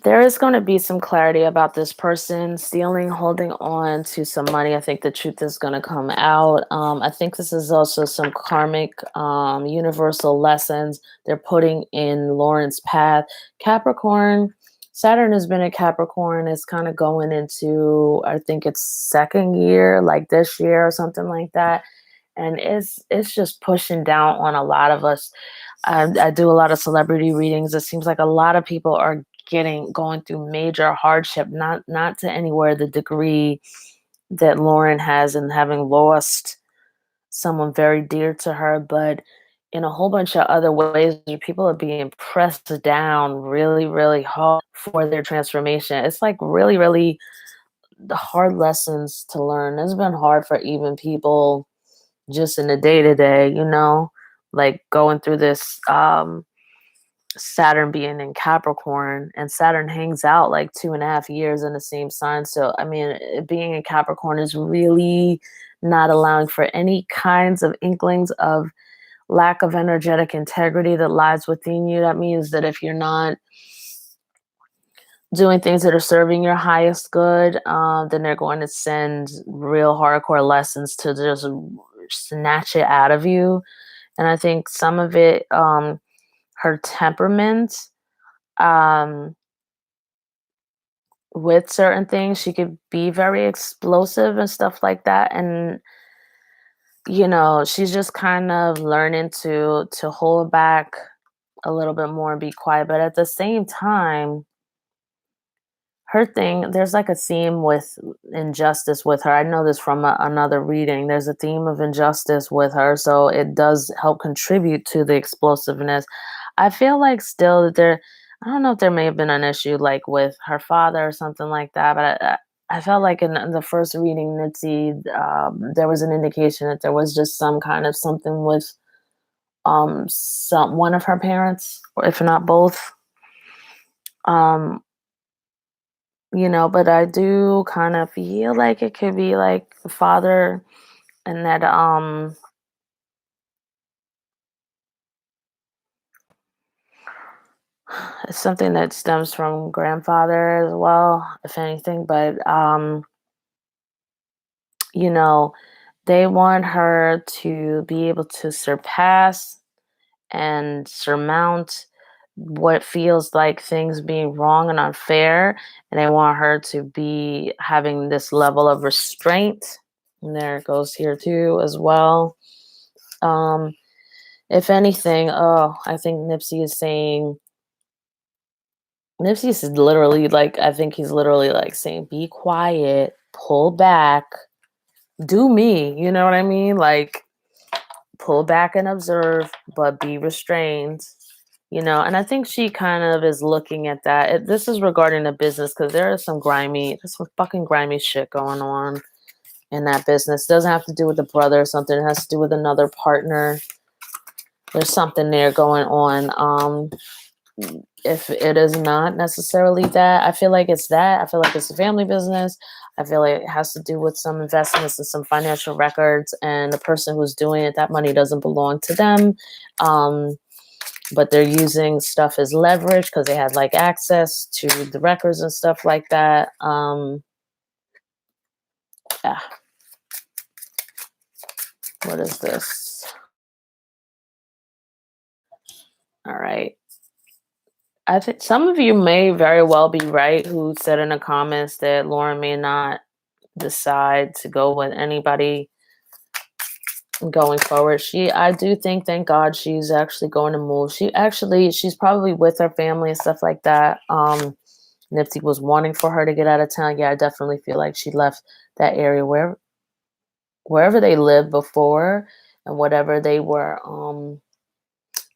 There is going to be some clarity about this person stealing, holding on to some money. I think the truth is going to come out. I think this is also some karmic, universal lessons they're putting in Lauren's path. Capricorn, Saturn has been a Capricorn. It's kind of going into, I think it's second year, like this year or something like that. And it's just pushing down on a lot of us. I do a lot of celebrity readings. It seems like a lot of people are going through major hardship, not to anywhere the degree that Lauren has in having lost someone very dear to her, but in a whole bunch of other ways where people are being pressed down really, really hard for their transformation. It's like really, really the hard lessons to learn. It's been hard for even people just in the day to day, like going through this Saturn being in Capricorn, and Saturn hangs out like 2.5 years in the same sign. So, I mean, being in Capricorn is really not allowing for any kinds of inklings of lack of energetic integrity that lies within you. That means that if you're not doing things that are serving your highest good, then they're going to send real hardcore lessons to just snatch it out of you. And I think some of it, her temperament, um, with certain things, she could be very explosive and stuff like that. And she's just kind of learning to hold back a little bit more and be quiet. But at the same time, her thing, there's like a theme with injustice with her. I know this from another reading. There's a theme of injustice with her, so it does help contribute to the explosiveness. I feel like still that I don't know if there may have been an issue like with her father or something like that, but I felt like in the first reading, Nipsey, there was an indication that there was just some kind of something with some one of her parents, or if not both. Um, but I do kind of feel like it could be like the father, and that it's something that stems from grandfather as well, if anything. But you know, they want her to be able to surpass and surmount what feels like things being wrong and unfair, and they want her to be having this level of restraint. And there it goes here too as well. um if anything, oh, I think Nipsey is literally like, I think he's literally like saying, be quiet, pull back, do me, you know what I mean? Like, pull back and observe, but be restrained. And I think she kind of is looking at that. This is regarding the business, because there's some fucking grimy shit going on in that business. It doesn't have to do with the brother or something. It has to do with another partner. There's something there going on. If it is not necessarily that, I feel like it's that. I feel like it's a family business. I feel like it has to do with some investments and some financial records. And the person who's doing it, that money doesn't belong to them. But they're using stuff as leverage because they had like access to the records and stuff like that. Yeah. What is this? All right. I think some of you may very well be right who said in the comments that Lauren may not decide to go with anybody going forward. I do think, thank God, she's actually going to move. She's probably with her family and stuff like that. Nipsey was wanting for her to get out of town. Yeah, I definitely feel like she left that area wherever they lived before, and whatever they were,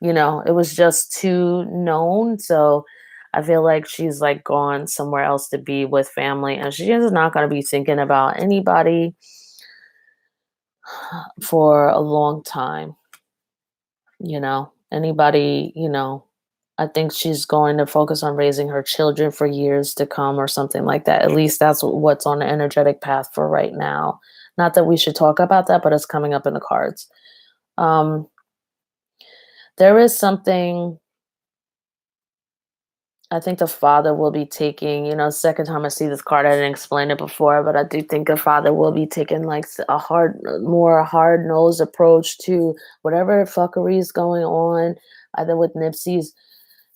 it was just too known. So I feel like she's like gone somewhere else to be with family, and she is not going to be thinking about anybody for a long time. Anybody, I think she's going to focus on raising her children for years to come or something like that. At least that's what's on the energetic path for right now. Not that we should talk about that, but it's coming up in the cards. Um, there is something. I think the father will be taking, second time I see this card, I didn't explain it before, but I do think the father will be taking like more hard nosed approach to whatever fuckery is going on, either with Nipsey's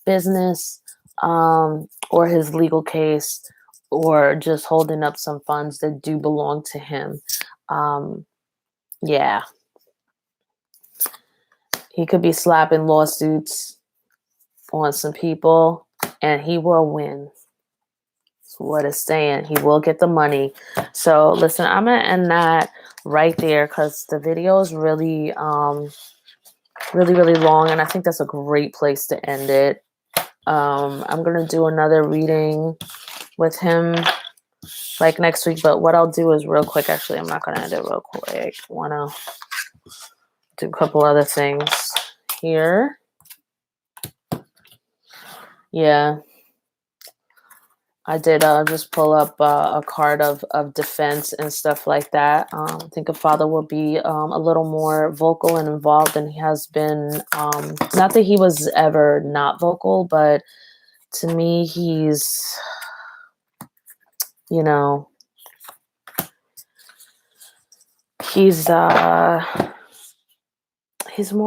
business, or his legal case, or just holding up some funds that do belong to him. Um, yeah, he could be slapping lawsuits on some people, and he will win. What it's saying, he will get the money. So listen, I'm gonna end that right there because the video is really really long, and I think that's a great place to end it. I'm gonna do another reading with him like next week, but what I'll do is real quick, actually I'm not gonna end it real quick. I wanna do a couple other things here. Yeah, I did just pull up a card of defense and stuff like that. I think a father will be a little more vocal and involved than he has been. Not that he was ever not vocal, but to me, you know, he's more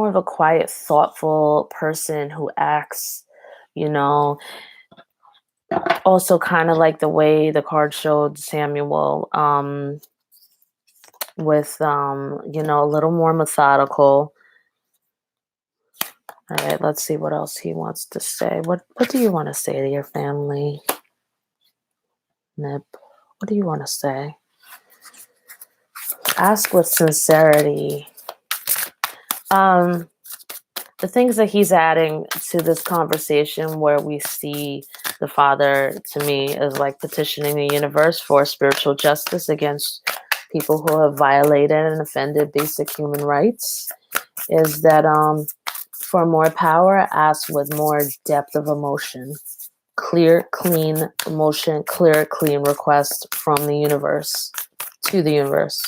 of a quiet, thoughtful person who acts, you know, also kind of like the way the card showed Samuel, with a little more methodical. All right, let's see what else he wants to say. What do you want to say to your family, Nip? What do you want to say? Ask with sincerity. The things that he's adding to this conversation, where we see the father, to me, is like petitioning the universe for spiritual justice against people who have violated and offended basic human rights, is that for more power, ask with more depth of emotion. Clear, clean emotion, clear, clean request from the universe to the universe.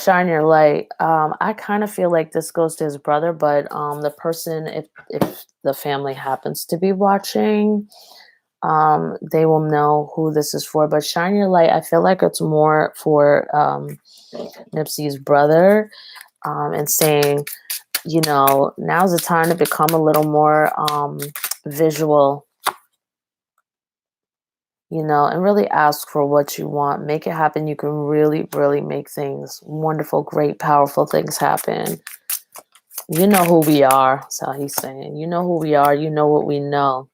Shine your light. I kind of feel like this goes to his brother, but the person, if the family happens to be watching, they will know who this is for. But shine your light, I feel like it's more for Nipsey's brother, and saying, now's the time to become a little more visual, and really ask for what you want. Make it happen. You can really, really make things wonderful, great, powerful things happen. You know who we are. That's how he's saying. You know who we are. You know what we know.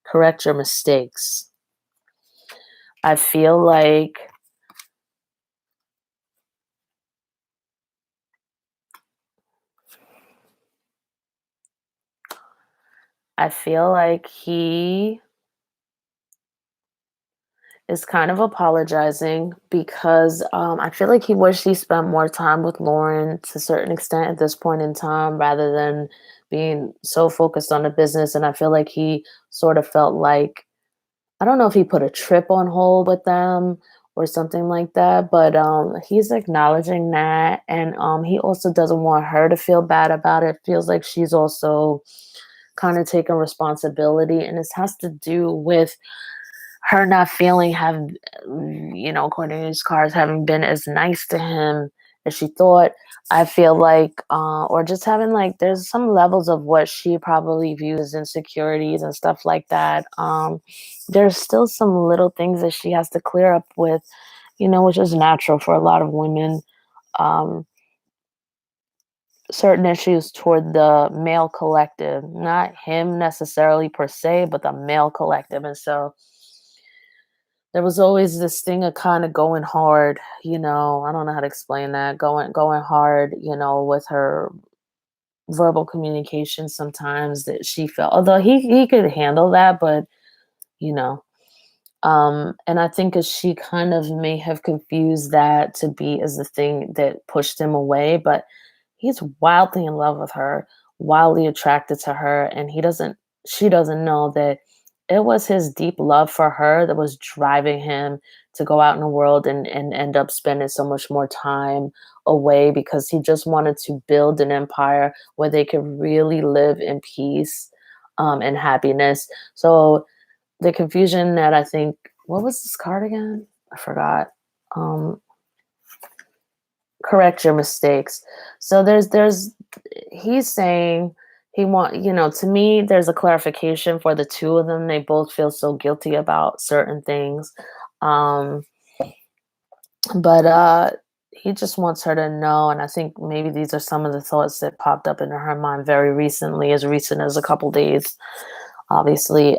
Correct your mistakes. I feel like he is kind of apologizing because I feel like he wished he spent more time with Lauren to a certain extent at this point in time, rather than being so focused on the business. And I feel like he sort of felt like, I don't know if he put a trip on hold with them or something like that, but he's acknowledging that. And he also doesn't want her to feel bad about it. Feels like she's also kind of taking responsibility. And this has to do with her not feeling according to these cards, having been as nice to him as she thought. I feel like, or just having like, there's some levels of what she probably views as insecurities and stuff like that. There's still some little things that she has to clear up with, which is natural for a lot of women. Certain issues toward the male collective, not him necessarily per se, but the male collective. And so there was always this thing of kind of going hard, I don't know how to explain that. Going hard, with her verbal communication sometimes, that she felt, although he could handle that, but you know, And I think as she kind of may have confused that to be as the thing that pushed him away, but he's wildly in love with her, wildly attracted to her, and she doesn't know that it was his deep love for her that was driving him to go out in the world and end up spending so much more time away because he just wanted to build an empire where they could really live in peace and happiness. So the confusion that I think, what was this card again? I forgot. Um, correct your mistakes. So there's he's saying to me there's a clarification for the two of them. They both feel so guilty about certain things. Um, but he just wants her to know, and I think maybe these are some of the thoughts that popped up into her mind very recently, as recent as a couple days, obviously.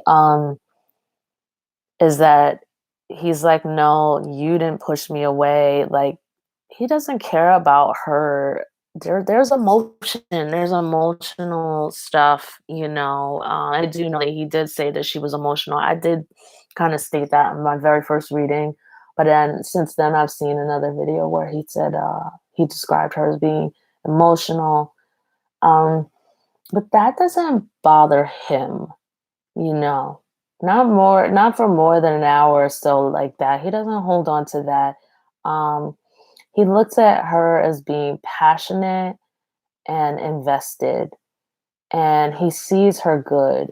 Is that he's like, "No, you didn't push me away." Like, he doesn't care about her. There's emotion, there's emotional stuff, I do know that he did say that she was emotional. I did kind of state that in my very first reading, but then since then I've seen another video where he said he described her as being emotional. Um, but that doesn't bother him, you know, not for more than an hour or so like that. He doesn't hold on to that. Um, he looks at her as being passionate and invested, and he sees her good.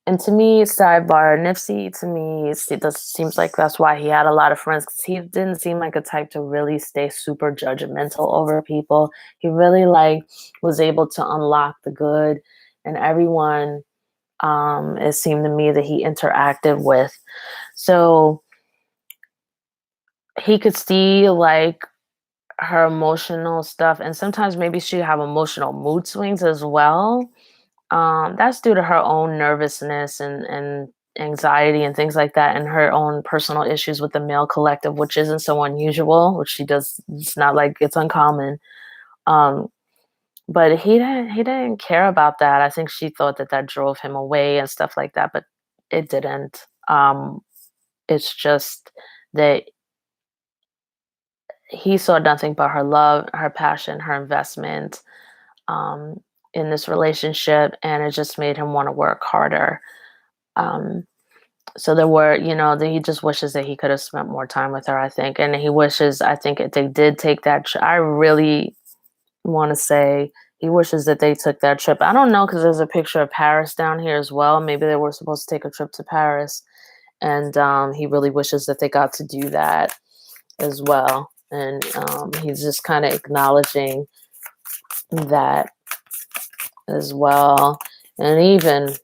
And to me, sidebar, Nipsey, to me, it just seems like that's why he had a lot of friends because he didn't seem like a type to really stay super judgmental over people. He really like was able to unlock the good, and everyone it seemed to me that he interacted with. So he could see like her emotional stuff, and sometimes maybe she have emotional mood swings as well. That's due to her own nervousness and anxiety and things like that, and her own personal issues with the male collective, which isn't so unusual, which she does. It's not like it's uncommon. Um, but he didn't care about that. I think she thought that that drove him away and stuff like that, but it didn't. It's just that he saw nothing but her love, her passion, her investment um, in this relationship, and it just made him want to work harder. Um, so there were, that he just wishes that he could have spent more time with her, I think, and he wishes, I think, if they did take that. I really want to say he wishes that they took that trip. I don't know because there's a picture of Paris down here as well. Maybe they were supposed to take a trip to Paris, and he really wishes that they got to do that as well. And he's just kind of acknowledging that as well. And even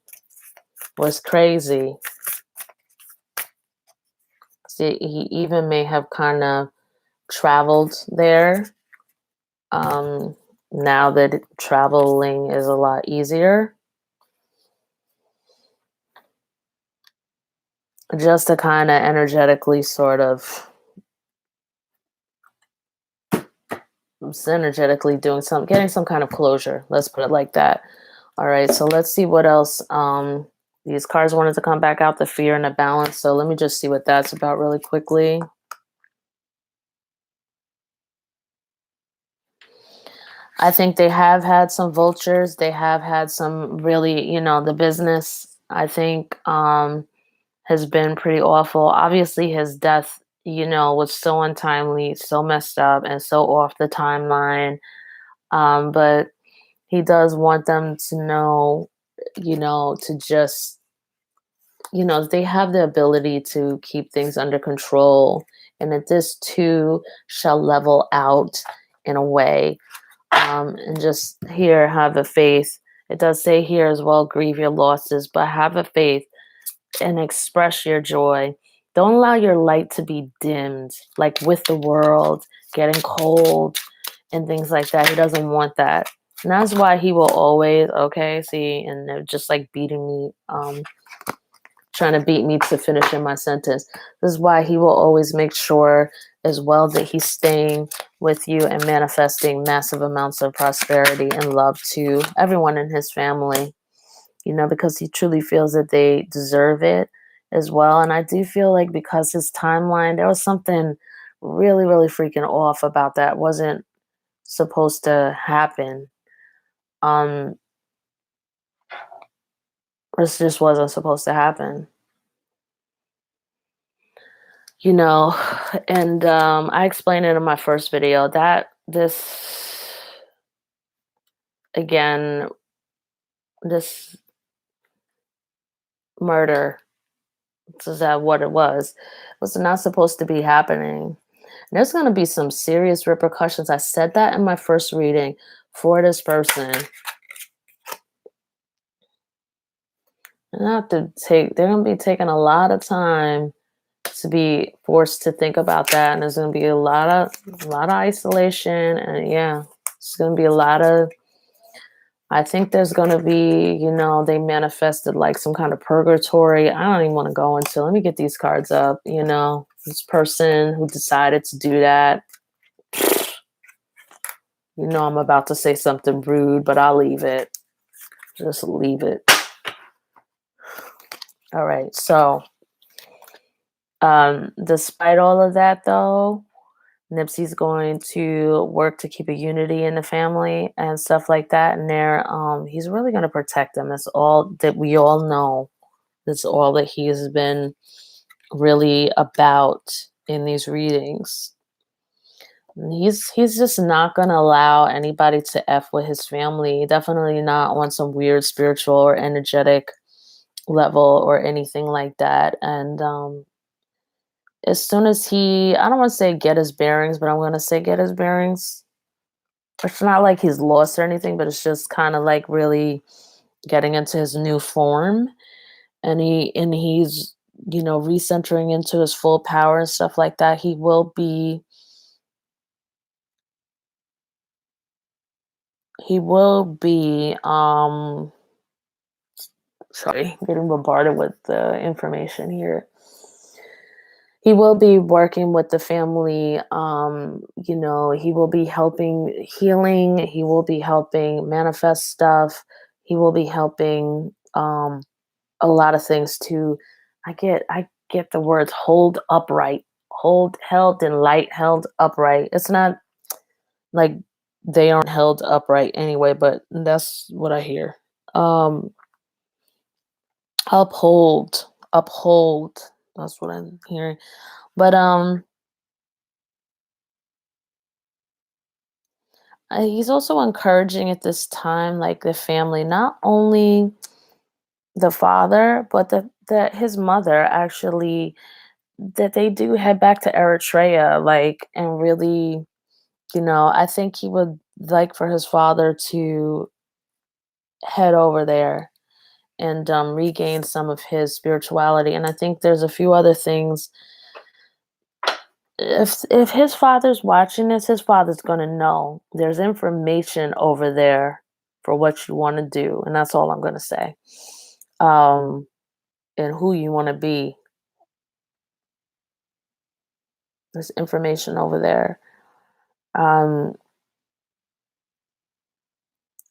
was crazy. See, he even may have kind of traveled there. Um, Now that traveling is a lot easier, just to kind of energetically sort of synergetically doing getting some kind of closure. Let's put it like that. All right, so let's see what else. These cards wanted to come back out, the fear and the balance. So let me just see what that's about really quickly. I think they have had some vultures. They have had some really, the business, I think, has been pretty awful. Obviously, his death, was so untimely, so messed up, and so off the timeline. But he does want them to know, to just, they have the ability to keep things under control, and that this too shall level out in a way. And just here, have a faith. It does say here as well, grieve your losses, but have a faith and express your joy. Don't allow your light to be dimmed, like with the world getting cold and things like that. He doesn't want that. And that's why he will always, okay, see, and they're just like beating me, trying to beat me to finishing my sentence. This is why he will always make sure as well that he's staying with you and manifesting massive amounts of prosperity and love to everyone in his family, because he truly feels that they deserve it. as well. And I do feel like because his timeline, there was something really, really freaking off about that. Wasn't supposed to happen. Um, this just wasn't supposed to happen. You know, and I explained it in my first video that this again, this murder, this is that what it was not supposed to be happening. There's going to be some serious repercussions. I said that in my first reading for this person. They're going to be taking a lot of time to be forced to think about that. And there's going to be a lot of isolation. And yeah, it's going to be a lot of, I think there's going to be, they manifested like some kind of purgatory. I don't even want to go into, let me get these cards up, this person who decided to do that. I'm about to say something rude, but I'll leave it. Just leave it. All right. So, despite all of that, though, Nipsey's going to work to keep a unity in the family and stuff like that. And he's really going to protect them. That's all that we all know. That's all that he has been really about in these readings. He's just not going to allow anybody to F with his family. Definitely not on some weird spiritual or energetic level or anything like that. And as soon as I don't want to say get his bearings, but I'm going to say get his bearings. It's not like he's lost or anything, but it's just kind of like really getting into his new form. And he's, recentering into his full power and stuff like that. He will be sorry, getting bombarded with the information here. He will be working with the family. He will be helping healing. He will be helping manifest stuff. He will be helping a lot of things to, I get the words hold upright, held in light, held upright. It's not like they aren't held upright anyway, but that's what I hear. Um, uphold. That's what I'm hearing. But he's also encouraging at this time, like the family, not only the father, but that his mother actually, that they do head back to Eritrea, like, and really, I think he would like for his father to head over there and regain some of his spirituality. And I think there's a few other things. If his father's watching this, his father's gonna know there's information over there for what you want to do, and that's all I'm gonna say. Um, and who you want to be. There's information over there. Um,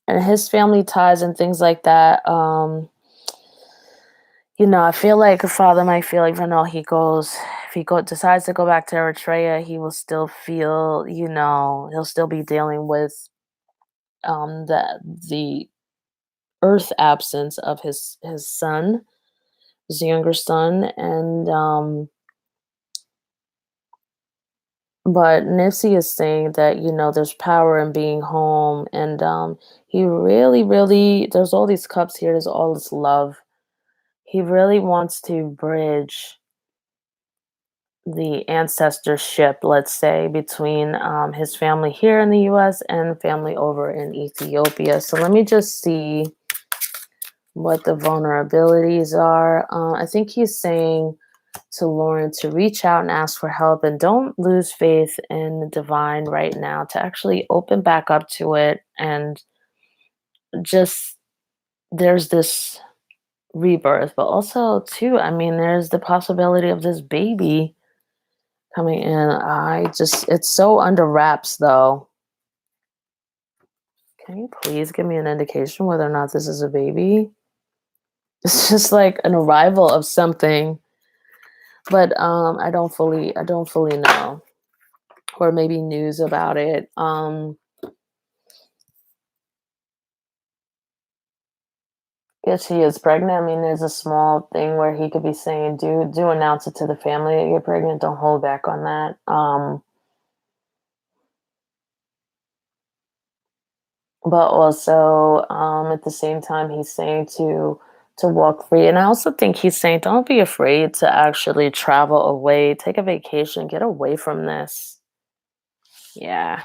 and his family ties and things like that. I feel like a father might feel like, even though if he decides to go back to Eritrea, he will still feel, he'll still be dealing with the earth absence of his son, his younger son, and but Nipsey is saying that there's power in being home, and he really, really, there's all these cups here, there's all this love. He really wants to bridge the ancestorship, let's say, between his family here in the U.S. and family over in Ethiopia. So let me just see what the vulnerabilities are. I think he's saying to Lauren to reach out and ask for help, and don't lose faith in the divine right now, to actually open back up to it. And just, there's this rebirth, but also too, I mean, there's the possibility of this baby coming in. It's so under wraps though. Can you please give me an indication whether or not this is a baby? It's just like an arrival of something. But I don't fully know, or maybe news about it. If she is pregnant, I mean, there's a small thing where he could be saying, "Do announce it to the family that you're pregnant. Don't hold back on that." But also, at the same time, he's saying to walk free, and I also think he's saying, "Don't be afraid to actually travel away, take a vacation, get away from this." Yeah,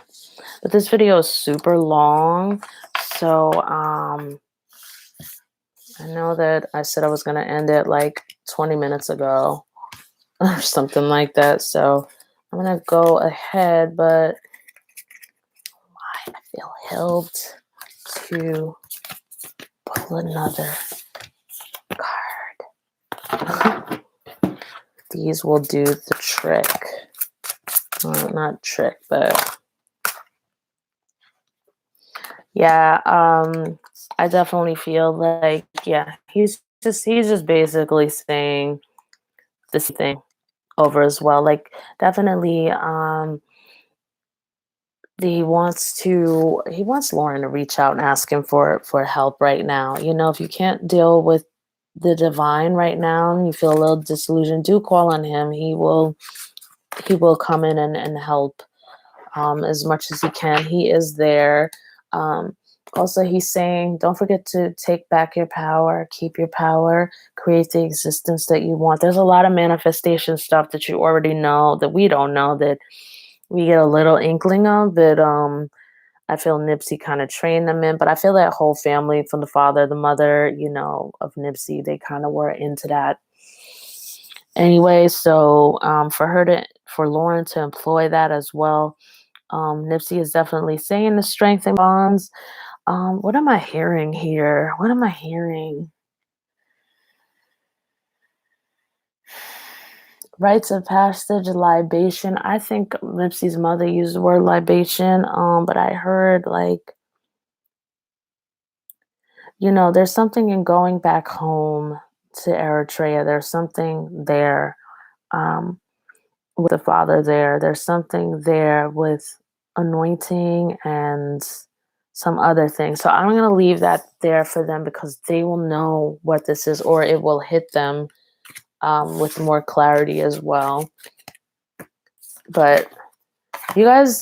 but this video is super long, so I know that I said I was gonna end it like 20 minutes ago or something like that. So I'm gonna go ahead, but I feel helped to pull another card. These will do the trick. Well, not trick, but yeah, I definitely feel like, yeah, he's just basically saying the same thing over as well. Like, definitely, he wants Lauren to reach out and ask him for help right now. If you can't deal with the divine right now and you feel a little disillusioned, do call on him. He will come in and help, as much as he can. He is there. Um, Also, he's saying, don't forget to take back your power, keep your power, create the existence that you want. There's a lot of manifestation stuff that you already know that we don't know, that we get a little inkling of, that I feel Nipsey kind of trained them in. But I feel that whole family, from the father, the mother, of Nipsey, they kind of were into that anyway. So for Lauren to employ that as well. Nipsey is definitely saying the strength and bonds. What am I hearing here? What am I hearing? Rites of passage, libation. I think Nipsey's mother used the word libation. But I heard, like, there's something in going back home to Eritrea. There's something there, um, with the father there. There's something there with anointing and some other things. So I'm going to leave that there for them, because they will know what this is, or it will hit them, with more clarity as well. But you guys,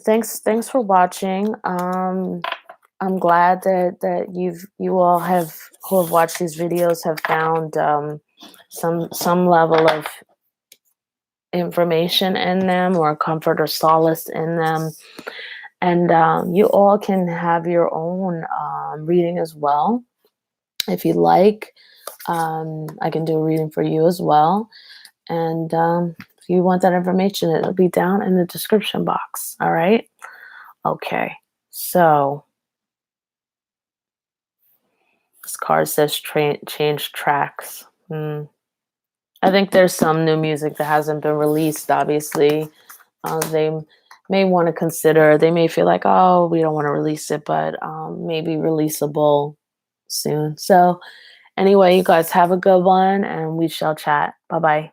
thanks for watching. I'm glad that you all who have watched these videos have found, some level of information in them, or comfort or solace in them. And you all can have your own reading as well if you like. I can do a reading for you as well. And if you want that information, it'll be down in the description box. All right. Okay. So this card says change tracks. I think there's some new music that hasn't been released, obviously. They may want to consider, they may feel like, oh, we don't want to release it, but maybe releasable soon. So anyway, you guys have a good one, and we shall chat. Bye bye.